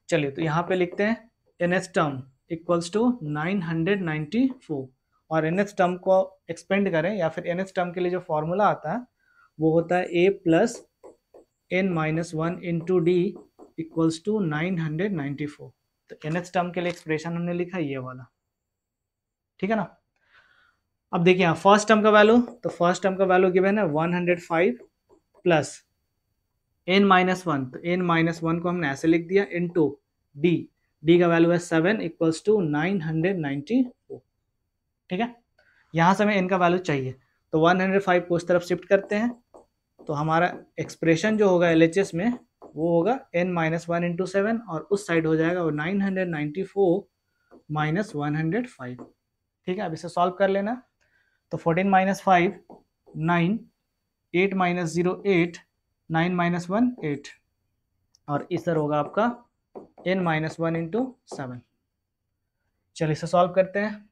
चलिए, तो यहाँ पे लिखते हैं एनएस टर्म इक्वल्स टू 994, और एनएस टर्म को एक्सपेंड करें, या फिर एनएस टर्म के लिए जो फॉर्मूला आता है वो होता है a + n - 1 × d equals to 994। तो nth टर्म के लिए एक्सप्रेशन हमने लिखा ये वाला, ठीक है ना। अब देखिए यहाँ फर्स्ट टर्म का वैल्यू, तो फर्स्ट टर्म का वैल्यू गिवन है 105 प्लस n माइनस वन, तो n माइनस वन को हमने ऐसे लिख दिया इनटू d, d का वैल्यू है 7 इक्वल्स टू 994, ठीक है। यहाँ से हमें n का वैल्यू चाहिए, तो 105 को उस तरफ शिफ्ट करते हैं, तो हमारा एक्सप्रेशन जो होगा LHS में वो होगा n minus one into seven, और उस साइड हो जाएगा वो 994 माइनस 105, ठीक है। अब इसे सॉल्व कर लेना, तो 14 माइनस 5 9, 8 माइनस 0 8, 9 माइनस 1 8, और इधर होगा आपका n minus one into seven. चलिए इसे सॉल्व करते हैं।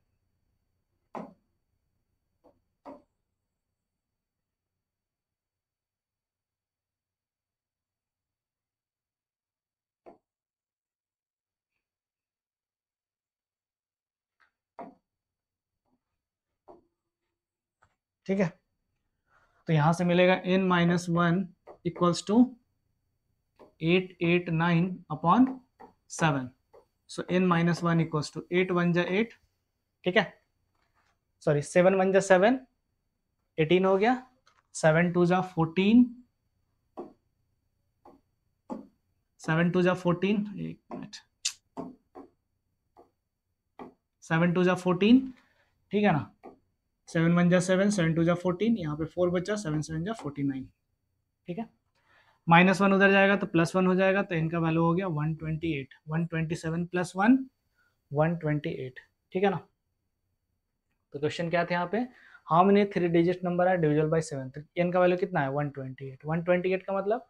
ठीक है, तो यहां से मिलेगा n minus one equals to 889 upon 7, so n minus one equals to 8 one जा 8, ठीक है, सॉरी 7 वन जा 7, 18 हो गया, 7 टू जा 14, 7 टू जा 14, एक मिनट, 7 टू जा 14, ठीक है ना, 7 वन जा 7, 7 टू जा 14, यहाँ पे 4 बचा, 7 7 जा 49, ठीक है। माइनस वन उधर जाएगा तो प्लस वन हो जाएगा, तो इनका वैल्यू हो गया 128, 127 प्लस वन 128, ठीक है ना। तो क्वेश्चन क्या था यहाँ पे, how many three digit number है डिविजिबल बाय 7, तो एन का वैल्यू कितना है 128, 128 का मतलब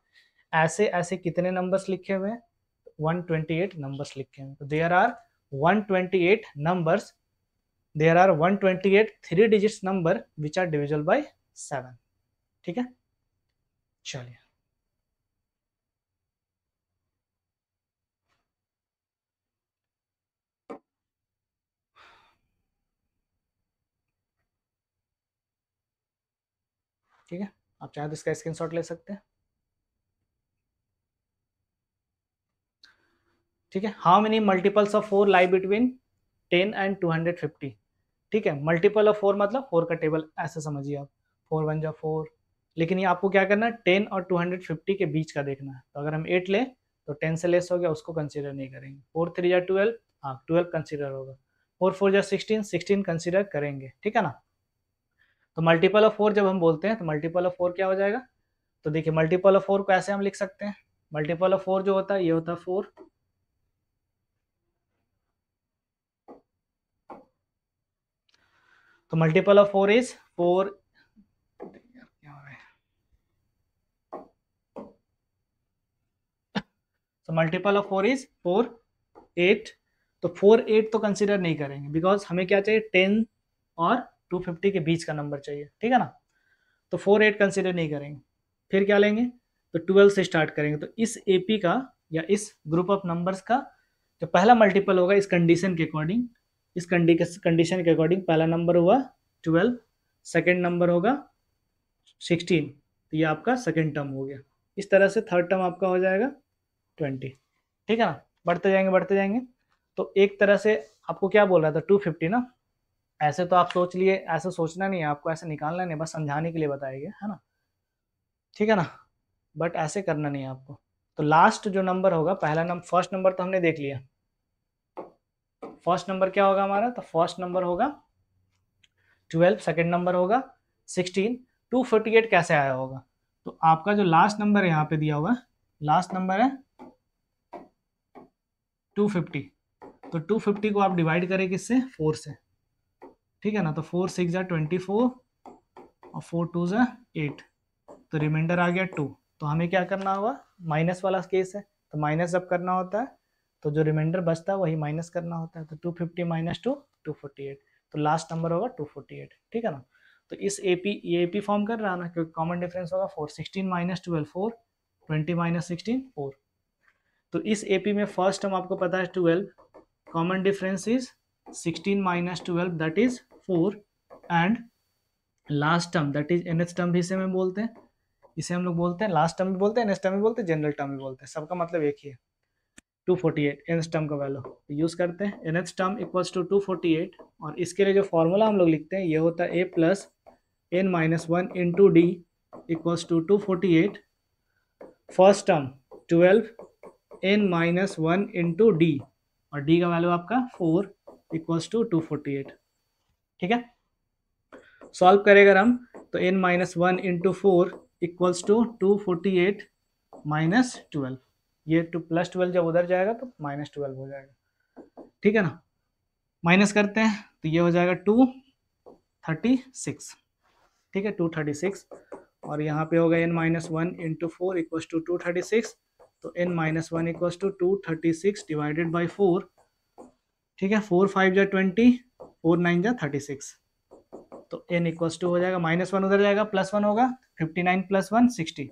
ऐसे ऐसे कितने नंबर्स लिखे हुए हैं, 128 नंबर्स लिखे हुए हैं, तो there are 128 numbers, there are 128 three digits number which are divisible by 7, ठीक है। चलिए ठीक है, आप चाहे तो इसका स्क्रीनशॉट ले सकते हैं, ठीक है। How many multiples of 4 lie between 10 and 250, ठीक है। मल्टीपल ऑफ 4 मतलब 4 का टेबल ऐसे समझिए आप, 4 वन जा 4, लेकिन ये आपको क्या करना है 10 और 250 के बीच का देखना है, तो अगर हम 8 लें तो 10 से लेस हो गया, उसको कंसीडर नहीं करेंगे। 4 3 जा 12, हाँ 12 कंसीडर होगा, 4 4 जा 16, 16 कंसीडर करेंगे, ठीक है ना। तो मल्टीपल ऑफ 4 जब हम बोलते हैं तो मल्टीपल ऑफ 4 क्या हो जाएगा, तो देखिए मल्टीपल ऑफ 4 को ऐसे हम लिख सकते हैं, मल्टीपल ऑफ 4 जो होता है ये होता है 4, तो मल्टीपल ऑफ 4 इज 4, तो मल्टीपल ऑफ 4 इज 4 8, तो 4 8 तो कंसीडर नहीं करेंगे, बिकॉज हमें क्या चाहिए 10 और 250 के बीच का नंबर चाहिए, ठीक है ना। तो 4 8 कंसीडर नहीं करेंगे, फिर क्या लेंगे, तो 12 से स्टार्ट करेंगे, तो इस एपी का या इस ग्रुप ऑफ नंबर्स का जो पहला मल्टीपल होगा इस कंडीशन के अकॉर्डिंग, इस कंडीशन के अकॉर्डिंग पहला नंबर हुआ 12, सेकेंड नंबर होगा 16, तो ये आपका सेकेंड टर्म हो गया, इस तरह से थर्ड टर्म आपका हो जाएगा 20, ठीक है ना। बढ़ते जाएंगे बढ़ते जाएंगे, तो एक तरह से आपको क्या बोल रहा था 250 ना, ऐसे तो आप सोच लिए, ऐसे सोचना नहीं है आपको, ऐसे निकालना नहीं, बस समझाने के लिए बताया गया है ना, ठीक है ना, बट ऐसे करना नहीं है आपको। तो लास्ट जो नंबर होगा, पहला नंबर, फर्स्ट नंबर तो हमने देख लिया, फर्स्ट नंबर क्या होगा हमारा, तो फर्स्ट नंबर होगा 12, सेकेंड नंबर होगा 16, 248 कैसे आया होगा, तो आपका जो लास्ट नंबर यहाँ पे दिया हुआ, लास्ट नंबर है 250, तो 250 को आप डिवाइड करें किससे, 4 से, ठीक है ना, तो 4 6 जा 24 और 4 2 जा 8, तो रिमाइंडर आ गया 2, तो हमें क्या करना होगा, माइनस वाला केस है, तो माइनस जब करना होता है तो जो रिमाइंडर बचता है वही माइनस करना होता है, तो 250 माइनस 2 248, तो लास्ट नंबर होगा 248, ठीक है ना। तो इस एपी, ये एपी फॉर्म कर रहा है ना, क्योंकि कॉमन डिफरेंस होगा 4, 16 माइनस 12 4, 20 माइनस 16 4, तो इस एपी में फर्स्ट टर्म आपको पता है 12, common difference is 16 minus 12 that is 4, and last term that is nth term भी इसे में बोलते हैं, इसे हम लोग बोलते हैं लास्ट टर्म भी बोलते हैं, नेक्स्ट टर्म भी बोलते हैं, जनरल टर्म भी बोलते हैं, सबका मतलब एक ही है। 248 nth टर्म का वैल्यू यूज करते हैं, nth टर्म इक्वल्स टू 248, और इसके लिए जो फॉर्मूला हम लोग लिखते हैं ये होता है a plus n minus one into d equals to 248, first term 12 n minus one into D, और डी का वैल्यू आपका 4 इक्वल्स टू 248। ठीक है, सॉल्व करें अगर हम तो n minus one into four equals to 248 minus 12, ये टू प्लस 12 जब उधर जाएगा तो माइनस 12 हो जाएगा। ठीक है ना, माइनस करते हैं तो ये हो जाएगा 236। ठीक है, 236, और यहाँ पे होगा n minus one into four equals to 236, तो n minus one equals to 236 divided by 4। ठीक है, 4 5 जा 20, 4 9 जा 36, तो n इक्वल्स टू हो जाएगा, माइनस वन उधर जाएगा, प्लस वन होगा, 59 प्लस वन 60,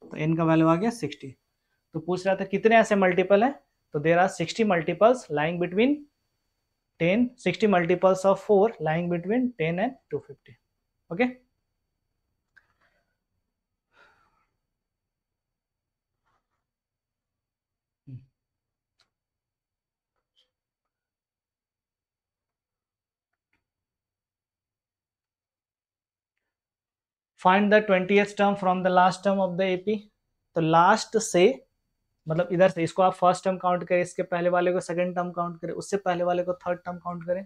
तो n का वैल्यू आ गया 60। तो पूछ रहा था कितने ऐसे मल्टीपल है, तो there are 60 multiples lying between 10, 60 multiples of 4 lying between 10 and 250। Okay, find the 20th term from the last term of the AP. तो लास्ट से मतलब इधर से इसको आप फर्स्ट टर्म काउंट करें, इसके पहले वाले को सेकंड टर्म काउंट करें, उससे पहले वाले को थर्ड टर्म काउंट करें।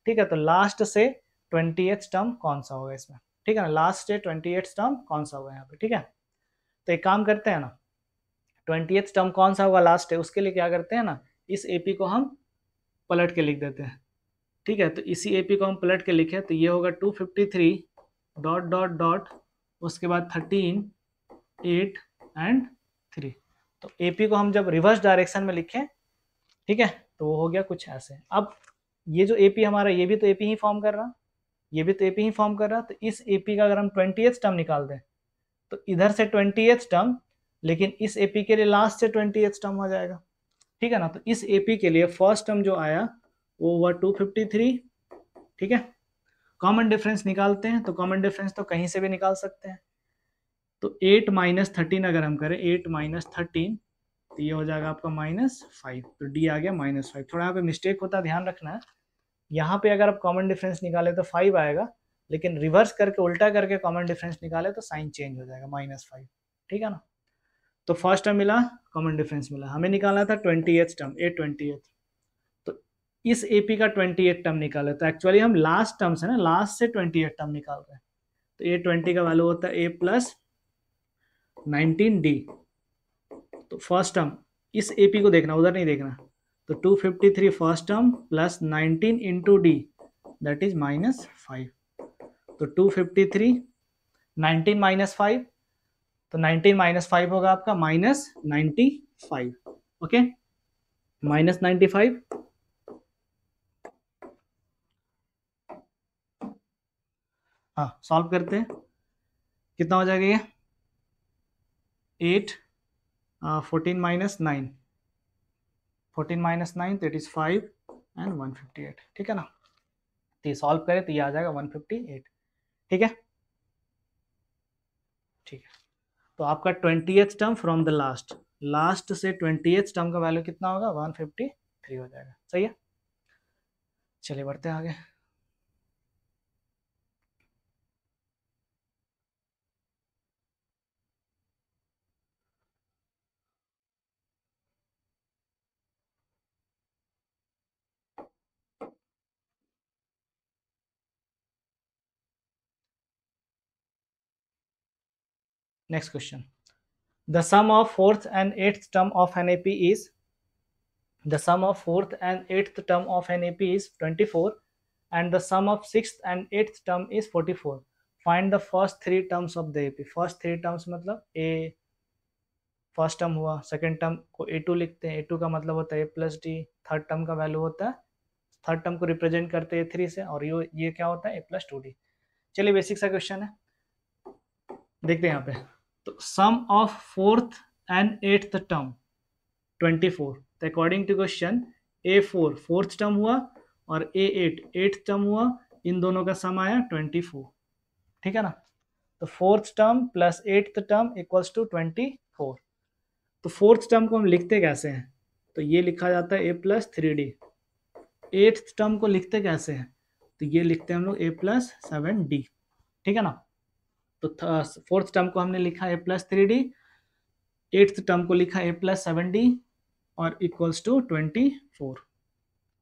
ठीक है, तो लास्ट से 20th टर्म कौन सा होगा इसमें। ठीक है ना, लास्ट से 20th टर्म कौन सा होगा यहाँ पे। ठीक है, तो एक काम करते हैं ना, 20th टर्म कौन सा होगा लास्ट है, उसके लिए क्या करते हैं ना, इस एपी को हम पलट के लिख देते हैं। ठीक है, तो इसी एपी को हम पलट के लिखे तो ये होगा 253 डॉट डॉट डॉट, उसके बाद 13 8 एंड 3। तो एपी को हम जब रिवर्स डायरेक्शन में लिखें, ठीक है, तो वो हो गया कुछ ऐसे। अब ये जो एपी हमारा, ये भी तो एपी ही फॉर्म कर रहा, ये भी तो एपी ही फॉर्म कर रहा, तो इस एपी का अगर हम 20th टर्म निकाल दें तो इधर से 20th टर्म, लेकिन इस एपी के लिए लास्ट से 20th टर्म हो जाएगा। ठीक है ना, तो इस एपी के लिए फर्स्ट टर्म जो आया वो हुआ 253। ठीक है, कॉमन डिफरेंस निकालते हैं, तो कॉमन डिफरेंस तो कहीं से भी निकाल सकते हैं। तो 8 माइनस 13 अगर हम करें, 8 माइनस 13, तो ये हो जाएगा आपका -5, तो डी आ गया -5। थोड़ा यहाँ पे मिस्टेक होता है, ध्यान रखना है। यहाँ पे अगर आप कॉमन डिफरेंस निकाले तो 5 आएगा, लेकिन रिवर्स करके उल्टा करके कॉमन डिफरेंस निकाले तो साइन चेंज हो जाएगा, -5। ठीक है ना, तो फर्स्ट टर्म मिला, कॉमन डिफरेंस मिला, हमें निकालना था 20th टर्म, 8/20। तो इस एपी का 20th टर्म निकाले, तो एक्चुअली हम लास्ट टर्म से ना, लास्ट से 20th टर्म निकाल रहे हैं। तो ए 20 का वैल्यू होता है a प्लस 19d। तो फर्स्ट टर्म इस एपी को देखना, उधर नहीं देखना, तो 253 first term plus 19 into D, that is -5। तो 253 19 -5, तो 19 -5 होगा आपका -95। ओके, -95। हाँ, सॉल्व करते हैं, कितना हो जाएगा ये 8 14 minus 9, 14 minus 9 that is 5 and 158। ठीक है ना, तो ये सॉल्व करें तो ये आ जाएगा 158। ठीक है, ठीक है, तो आपका 20th term from the last, last से 20th टर्म का वैल्यू कितना होगा, 153 हो जाएगा। सही है, चलिए बढ़ते हैं आगे। Next question, the sum of fourth and eighth term of an AP is, the sum of fourth and eighth term of an AP is 24 and the sum of sixth and eighth term is 44. Find the first three terms of the AP. First three terms मतलब A फर्स्ट टर्म हुआ, सेकंड टर्म को A2 लिखते हैं, A2 का मतलब होता है A plus D, third term का वैल्यू होता है, थर्ड टर्म को रिप्रेजेंट करते हैं A3 से, और ये क्या होता है A प्लस 2D। चलिए बेसिक सा क्वेश्चन है, देखते हैं यहाँ पे। तो sum of fourth and eighth term 24, तो according to question A4 fourth term हुआ और A8 एट्थ टर्म हुआ, इन दोनों का सम आया 24। ठीक है ना, तो fourth term plus eighth term equals to 24। तो फोर्थ टर्म को हम लिखते कैसे हैं, तो ये लिखा जाता है ए प्लस 3d। एट्थ टर्म को लिखते कैसे हैं, तो ये लिखते हैं हम लोग ए प्लस 7d, ठीक है ना। तो फोर्थ टर्म को हमने लिखा ए प्लस 3d, एट्थ टर्म को लिखा ए प्लस 7d और इक्वल्स टू 24।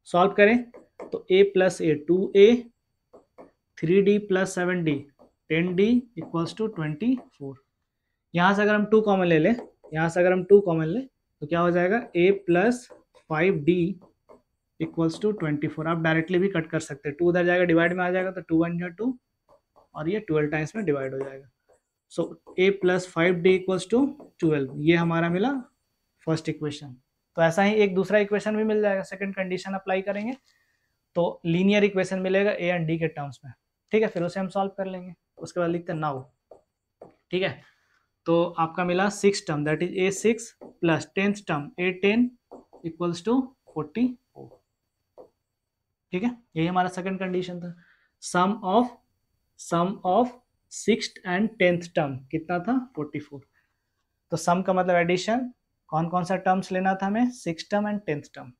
सॉल्व करें तो a plus a 2a, 3d plus 7d 10d equals to 24। यहाँ से अगर हम 2 कॉमन ले लें, यहाँ से अगर हम 2 कॉमन लें तो क्या हो जाएगा a plus 5d equals to 24। आप डायरेक्टली भी कट कर सकते हैं, 2 उधर जाएगा डिवाइड में आ जाएगा तो 2 1 2 और ये 12 टाइम्स में डिवाइड हो जाएगा। So a plus 5d equals to 12, ये हमारा मिला फर्स्ट इक्वेशन। तो ऐसा ही एक दूसरा इक्वेशन भी मिल जाएगा, सेकंड कंडीशन अप्लाई करेंगे तो लीनियर इक्वेशन मिलेगा a एंड d के टर्म्स में, ठीक है। फिर उसे हम सॉल्व कर लेंगे, उसके बाद लिखते हैं नाउ, ठीक है। तो आपका मिला 6 term that is a6 plus 10th term a10 equals to 44, ठीक है। यही हमारा सेकंड कंडीशन था। सम of 6th and 10th term कितना था, 44। तो सम का मतलब एडिशन, कौन कौन सा टर्म्स लेना था हमें, 6 टर्म एंड 10th टर्म,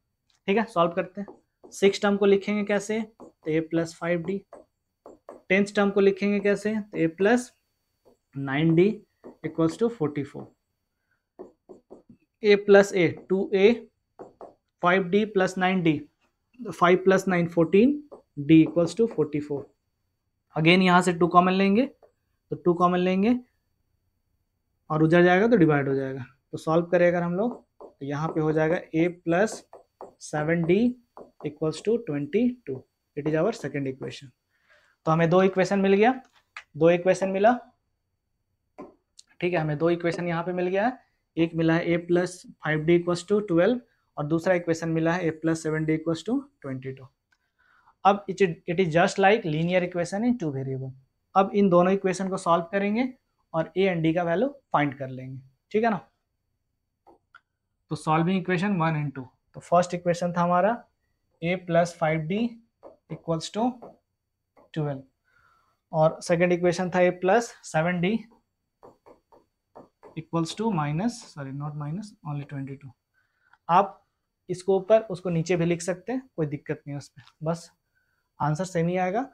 ठीक है। सॉल्व करते हैं। 6 टर्म को लिखेंगे कैसे, तो a plus 5d। 10th term को लिखेंगे कैसे, तो a plus 9d equals to 44। a plus a 2a, 5d plus 9d, 5 plus 9 14, d equals to 44। Again यहाँ से 2 कॉमन लेंगे, तो 2 कॉमन लेंगे और उधर जाएगा तो डिवाइड हो जाएगा। तो सॉल्व करें अगर हम लोग तो यहाँ पे हो जाएगा a plus 7d equals to 22। It is our second equation. तो हमें 2 इक्वेशन मिल गया, 2 इक्वेशन मिला, ठीक है। हमें 2 इक्वेशन यहाँ पे मिल गया है, एक मिला है a plus 5d equals to 12 और दूसरा इक्वेशन मिला है a plus 7d equals to 22। अब it is just like linear equation in 2 variable. अब इन दोनों इक्वेशन को सॉल्व करेंगे और a एंड d का वैल्यू फाइंड कर लेंगे, ठीक है ना। तो सॉल्विंग इक्वेशन 1 एंड 2। तो फर्स्ट इक्वेशन था हमारा a plus 5d equals to 12 और सेकेंड इक्वेशन था a plus 7d equals to only 22। आप इसको ऊपर उसको नीचे भी लिख सकते हैं, कोई दिक्कत नहीं है उसमें, बस आंसर सेम ही आएगा,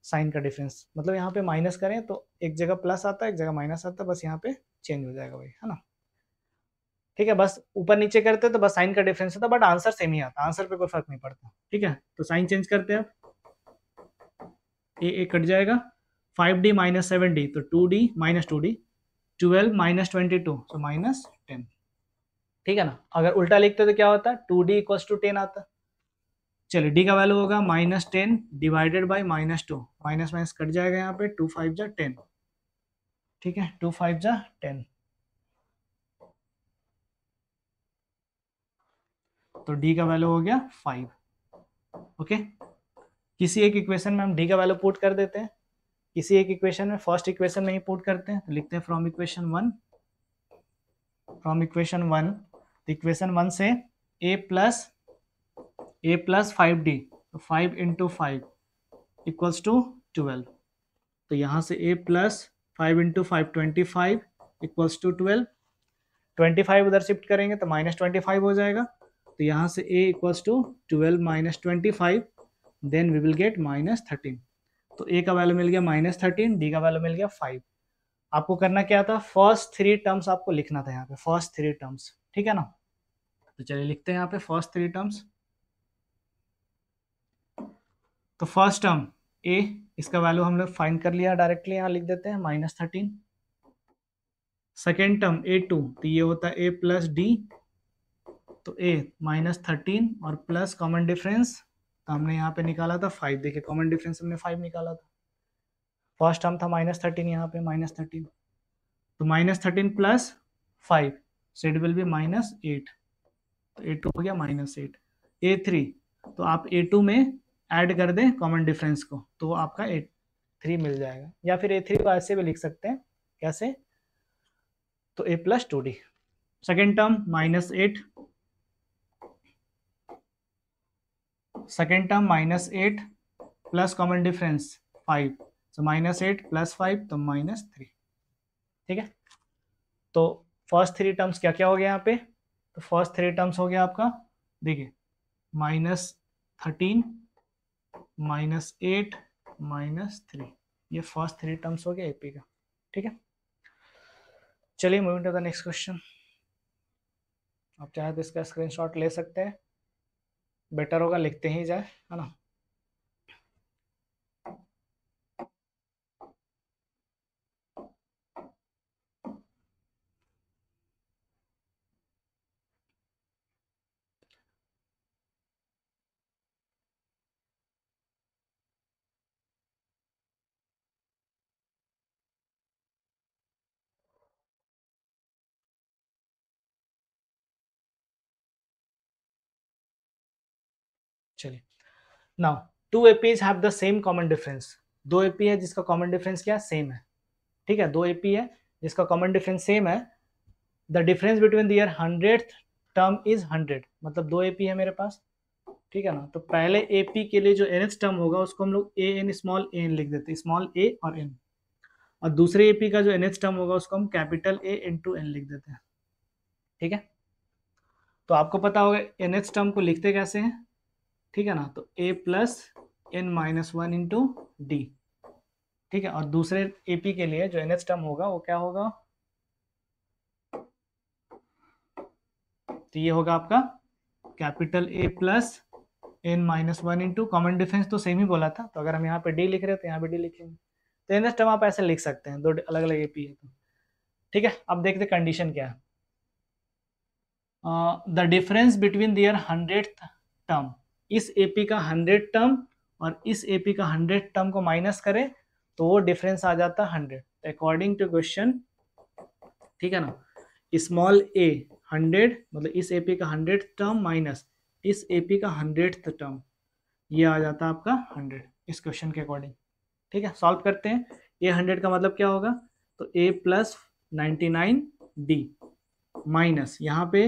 साइन का डिफरेंस। मतलब यहाँ पे माइनस करें तो एक जगह प्लस आता है, एक जगह माइनस आता है, बस यहाँ पे चेंज हो जाएगा वही, है ना, ठीक है। बस ऊपर नीचे करते तो बस साइन का डिफरेंस होता, बट आंसर सेम ही आता, आंसर पे कोई फर्क नहीं पड़ता, ठीक है। तो साइन चेंज करते हैं, ए कट जाएगा, 5d माइनस 7d तो 2d माइनस 2d, 12 माइनस 22 तो माइनस 10, ठीक है ना। अगर उल्टा लिखते तो क्या होता है, 2d इक्वल्स टू 10 आता। चलिए d का वैल्यू होगा minus 10 divided by minus 2, minus minus cut जाएगा यहाँ पे, 2 5 जा 10, ठीक है, 2 5 जा 10। तो d का वैल्यू हो गया 5, ओके। किसी एक इक्वेशन में हम d का वैल्यू पुट कर देते हैं, किसी एक इक्वेशन में, फर्स्ट इक्वेशन में ही पुट करते हैं, तो लिखते हैं फ्रॉम इक्वेशन 1, इक्वेशन 1 से a प्लस 5d, तो 5 इंटू 5 इक्वल्स टू 12। तो यहाँ से a plus 5 into 5 25 equals to 12, 25 उधर शिफ्ट करेंगे तो माइनस 25 हो जाएगा। तो यहाँ से a equals to 12 minus 25, then we will get minus 13। तो a का वैल्यू मिल गया माइनस 13, d का वैल्यू मिल गया 5। आपको करना क्या था, फर्स्ट 3 टर्म्स आपको लिखना था यहाँ पे, फर्स्ट 3 टर्म्स, ठीक है ना। तो चलिए लिखते हैं यहाँ पे फर्स्ट 3 टर्म्स। तो फर्स्ट टर्म a, इसका वैल्यू हम लोग फाइंड कर लिया डायरेक्टली, यहाँ लिख देते हैं माइनस 13। सेकेंड टर्म a2, तो ये होता है a प्लस d, तो a माइनस 13 और प्लस कॉमन डिफरेंस, तो हमने यहाँ पे निकाला था 5, देखिए कॉमन डिफरेंस हमने 5 निकाला था। फर्स्ट टर्म था माइनस 13, यहाँ पे माइनस 13, तो minus 13 plus 5, so it will be minus 8, तो a2 हो गया माइनस 8। a3, तो आप a2 में ऐड कर दें कॉमन डिफरेंस को, तो आपका a3 मिल जाएगा, या फिर a3 को ऐसे भी लिख सकते हैं, कैसे, तो a plus 2d। Second term minus 8, second term minus 8 plus common difference 5, सो -8 + 5 तो -3। ठीक है, तो फर्स्ट 3 टर्म्स क्या क्या हो गया यहाँ पे, तो फर्स्ट 3 टर्म्स हो गया आपका, देखिए -13 -8 -3, ये फर्स्ट 3 टर्म्स हो गया एपी का। ठीक है, चलिए moving to the next question. आप चाहे तो इसका स्क्रीनशॉट ले सकते हैं, बेटर होगा लिखते ही जाए, है ना। चलिए, now two APs have the same common difference, दो एपी है जिसका कॉमन डिफरेंस क्या है, सेम है। ठीक है, दो एपी है जिसका कॉमन डिफरेंस सेम है, the difference between their 100th term is 100, मतलब दो एपी है मेरे पास। ठीक है ना, तो पहले एपी के लिए जो nth टर्म होगा उसको हम लोग A N small A N लिख देते हैं, स्मॉल ए और एन, और दूसरे एपी का जो nth टर्म होगा उसको हम कैपिटल ए इंटू एन लिख देते हैं। ठीक है, तो आपको पता होगा nth टर्म को लिखते कैसे हैं। ठीक है ना, तो a plus N minus one into d. ठीक है, और दूसरे एपी के लिए जो nth टर्म होगा वो क्या होगा, तो ये होगा आपका capital A plus N minus one into, common difference तो सेम ही बोला था, तो अगर हम यहाँ पे डी लिख रहे हैं तो यहाँ पे डी लिखेंगे, तो nth टर्म आप ऐसे लिख सकते हैं, दो अलग अलग एपी है तो। ठीक है, अब देखते कंडीशन क्या है, the difference between their 100th term, इस एपी का 100 टर्म और इस एपी का 100 टर्म को माइनस करें तो वो डिफरेंस आ जाता है 100, अकॉर्डिंग टू क्वेश्चन। ठीक है ना, स्मॉल ए 100, मतलब इस एपी का 100 टर्म माइनस इस एपी का 100th टर्म, ये आ जाता है आपका 100 इस क्वेश्चन के अकॉर्डिंग। ठीक है, सॉल्व करते हैं, ए 100 का मतलब क्या होगा, तो ए प्लस 99 डी माइनस यहाँ पे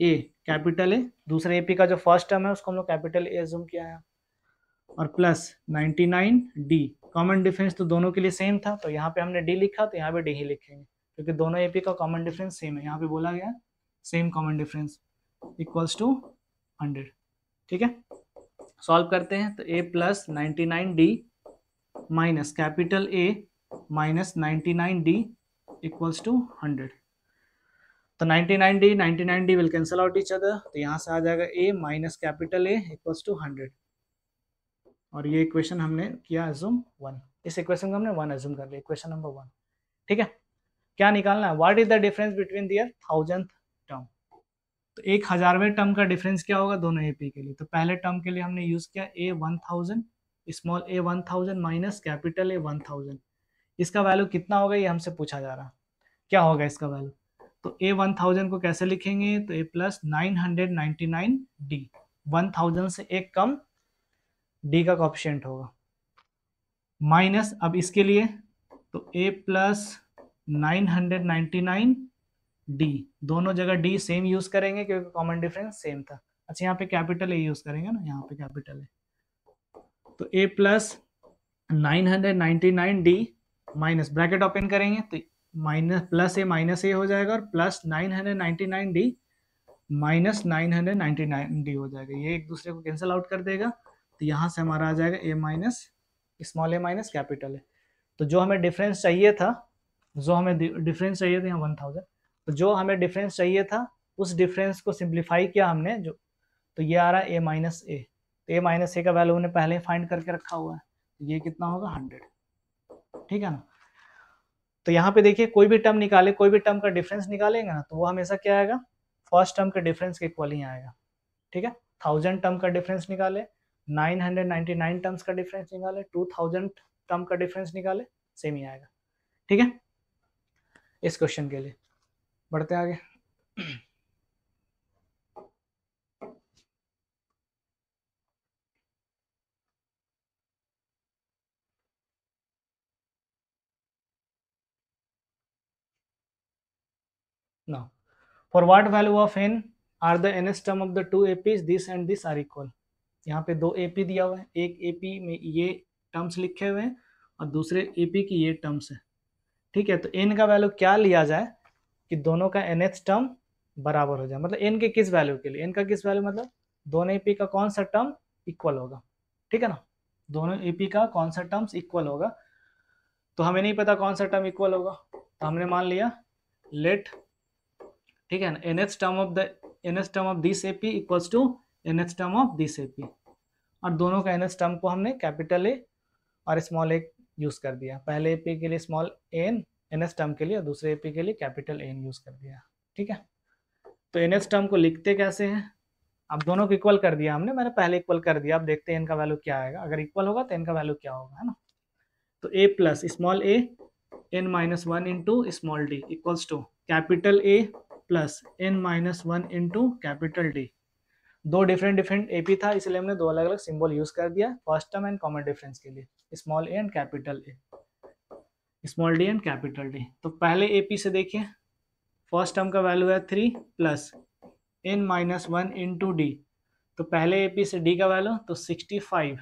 ए कैपिटल ए, दूसरे एपी का जो फर्स्ट टर्म है उसको हम लोग कैपिटल ए एज्यूम किया है, और प्लस 99 डी, कॉमन डिफरेंस तो दोनों के लिए सेम था तो यहाँ पे हमने डी लिखा, तो यहाँ पे डी ही लिखेंगे क्योंकि दोनों एपी का कॉमन डिफरेंस सेम है, यहाँ पे बोला गया same common difference equals to 100। ठीक है, सॉल्व करते हैं, तो A plus 99 D minus capital A minus 99 D equals to 100, तो 99 D will cancel out each other, तो यहाँ से आ जाएगा a minus capital A equals to 100, और ये इक्वेशन हमने किया एज्यूम 1, इस इक्वेशन को हमने 1 एज्यूम कर लिया, इक्वेशन नंबर 1। ठीक है, क्या निकालना है, what is the difference between their 1000th term, तो 1000वें टर्म का डिफरेंस क्या होगा दोनों एपी के लिए, तो पहले टर्म के लिए हमने यूज किया a 1000, small a 1000 minus capital ए 1000, इसका वैल्यू कितना होगा ये हमसे पूछा जा रहा, क्या होगा इसका वैल्यू, तो ए 1000 को कैसे लिखेंगे, तो ए प्लस 999 डी, 1000 से एक कम डी का कॉफिशिएंट होगा, माइनस अब इसके लिए तो ए प्लस 999 डी, दोनों जगह डी सेम यूज करेंगे क्योंकि कॉमन डिफरेंस सेम था। अच्छा, यहाँ पे कैपिटल ए यूज करेंगे ना, यहाँ पे कैपिटल ए, तो A plus 999 D minus bracket open करेंगे तो minus plus A minus A हो जाएगा, और प्लस 999 डी माइनस 999 डी हो जाएगा, ये एक दूसरे को कैंसिल आउट कर देगा, तो यहाँ से हमारा आ जाएगा A minus small A minus capital A, तो जो हमें डिफरेंस चाहिए था, जो हमें डिफरेंस चाहिए था यहाँ 1000, तो जो हमें डिफरेंस चाहिए था उस डिफरेंस को सिंप्लीफाई किया हमने, जो तो ये आ रहा है ए माइनस ए, तो ए माइनस ए का वैल्यू हमने पहले ही फाइंड करके रखा हुआ है, तो ये कितना होगा 100। ठीक है ना, तो यहाँ पे देखिए कोई भी टर्म निकाले, कोई भी टर्म का डिफरेंस निकालेंगे ना तो वो हमेशा क्या आएगा, फर्स्ट टर्म के डिफरेंस के इक्वल ही आएगा। ठीक है, 1000 टर्म का डिफरेंस निकाले, 999 टर्म्स का डिफरेंस निकाले, 2000 टर्म का डिफरेंस निकाले, सेम ही आएगा। ठीक है, इस क्वेश्चन के लिए बढ़ते आगे। Now, for what value of n are the nth term of the two APs, this and this are equal। यहाँ पे दो AP दिया हुआ है, एक AP में ये टर्म्स लिखे हुए हैं और दूसरे एपी की ये टर्म्स है, ठीक है। तो एन का वैल्यू क्या लिया जाए कि दोनों का nth टर्म बराबर हो जाए, मतलब एन के किस वैल्यू के लिए, एन का किस वैल्यू मतलब दोनों एपी का कौन सा टर्म इक्वल होगा, ठीक है ना, दोनों एपी का कौन सा टर्म्स इक्वल होगा। तो हमें नहीं पता कौन सा टर्म इक्वल होगा, तो हमने मान लिया लेट, ठीक है ना, nth term of this AP equals to nth term of this AP, और दोनों का nth टर्म को हमने कैपिटल ए और स्मॉल ए यूज कर दिया, पहले एपी के लिए स्मॉल एन nth टर्म के लिए और दूसरे एपी के लिए कैपिटल एन यूज कर दिया, ठीक है। तो nth टर्म को लिखते कैसे हैं, अब दोनों को इक्वल कर दिया हमने, मैंने पहले इक्वल कर दिया, अब देखते हैं इनका वैल्यू क्या आएगा, अगर इक्वल होगा तो इनका वैल्यू क्या होगा, है ना। तो a plus small a n minus one into small d equals to capital A plus n minus one into capital D. दो डिफरेंट डिफरेंट एपी था, इसलिए हमने दो अलग अलग सिंबल यूज कर दिया first term and common difference के लिए, small A and capital A, small D and capital D. तो पहले एपी से देखिए, फर्स्ट टर्म का वैल्यू है 3 plus n minus one into D, तो पहले एपी से डी का वैल्यू तो 65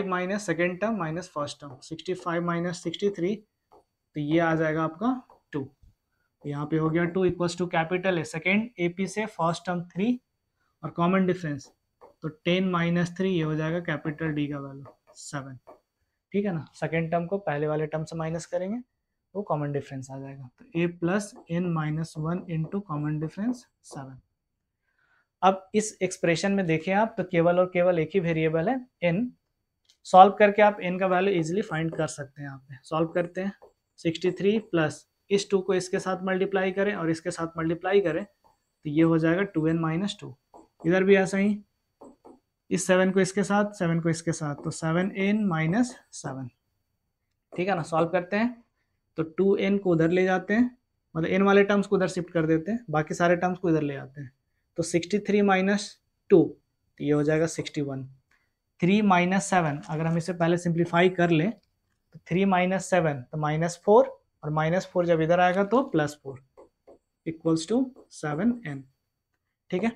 minus second term minus first term, 65 minus 63, तो ये आ जाएगा आपका 2, यहाँ पे हो गया 2 इक्वल्स टू कैपिटल है सेकेंड एपी से फर्स्ट टर्म 3 और कॉमन डिफरेंस, तो 10 माइनस 3 ये हो जाएगा कैपिटल डी का वैल्यू 7, ठीक है ना। सेकेंड टर्म को पहले वाले टर्म से माइनस करेंगे तो कॉमन डिफरेंस आ जाएगा, तो a plus N minus one into common difference 7। अब इस एक्सप्रेशन में देखें आप तो केवल और केवल एक ही वेरिएबल है n, सॉल्व करके आप n का वैल्यू इजीली फाइंड कर सकते हैं। यहाँ पे सॉल्व करते हैं, 63 प्लस इस 2 को इसके साथ मल्टीप्लाई करें और इसके साथ मल्टीप्लाई करें तो ये हो जाएगा 2n माइनस 2, इधर भी ऐसा ही, इस 7 को इसके साथ 7 को इसके साथ, तो 7n माइनस 7, ठीक है ना। सॉल्व करते हैं तो 2n को उधर ले जाते हैं, मतलब n वाले टर्म्स को उधर शिफ्ट कर देते हैं, बाकी सारे टर्म्स को इधर ले आते हैं, तो 63 माइनस 2 तो ये हो जाएगा 61, 3 माइनस 7 अगर हम इसे पहले सिंप्लीफाई कर लें तो 3 माइनस 7 तो माइनस 4, और माइनस 4 जब इधर आएगा तो प्लस 4 इक्वल्स टू 7n, ठीक है।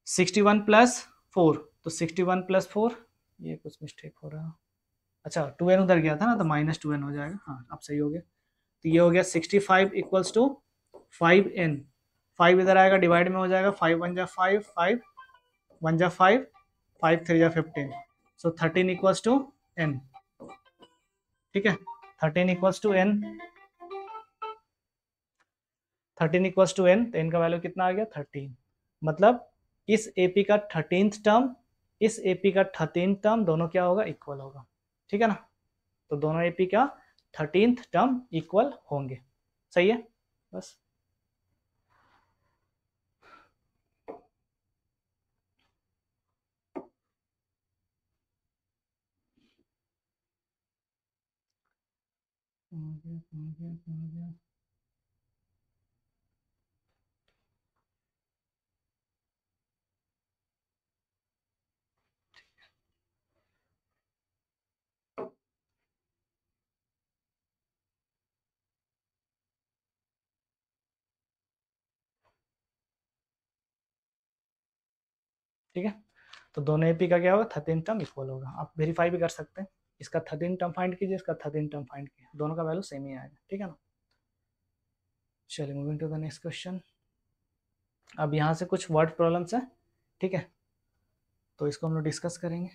61 प्लस 4 तो 61 प्लस 4, ये कुछ मिस्टेक हो रहा है, अच्छा 2n उधर गया था ना तो माइनस 2n हो जाएगा, हाँ अब सही हो गया, तो ये हो गया 65 इक्वल्स टू 5n, 5 इधर आएगा डिवाइड में हो जाएगा, 5 वन जा 5, 5 वन जा 5, 5 थ्री जा 15, सो 13 इक्वल्स टू n, ठीक है। 13 equals to n, 13 equals to n, तो n का वैल्यू कितना आ गया 13, मतलब इस एपी का 13th टर्म इस एपी का 13th टर्म दोनों क्या होगा इक्वल होगा, ठीक है ना। तो दोनों एपी का 13th टर्म इक्वल होंगे, सही है बस। ठीक है, तो दोनों एपी का क्या होगा 13 टर्म इक्वल होगा, आप वेरीफाई भी कर सकते हैं, इसका 13 टर्म फाइंड कीजिए, इसका 13 टर्म फाइंड कीजिए, दोनों का वैल्यू सेम ही आएगा, ठीक है ना। चलिए moving to the next question. अब यहाँ से कुछ वर्ड प्रॉब्लम्स है, ठीक है, तो इसको हम लोग डिस्कस करेंगे।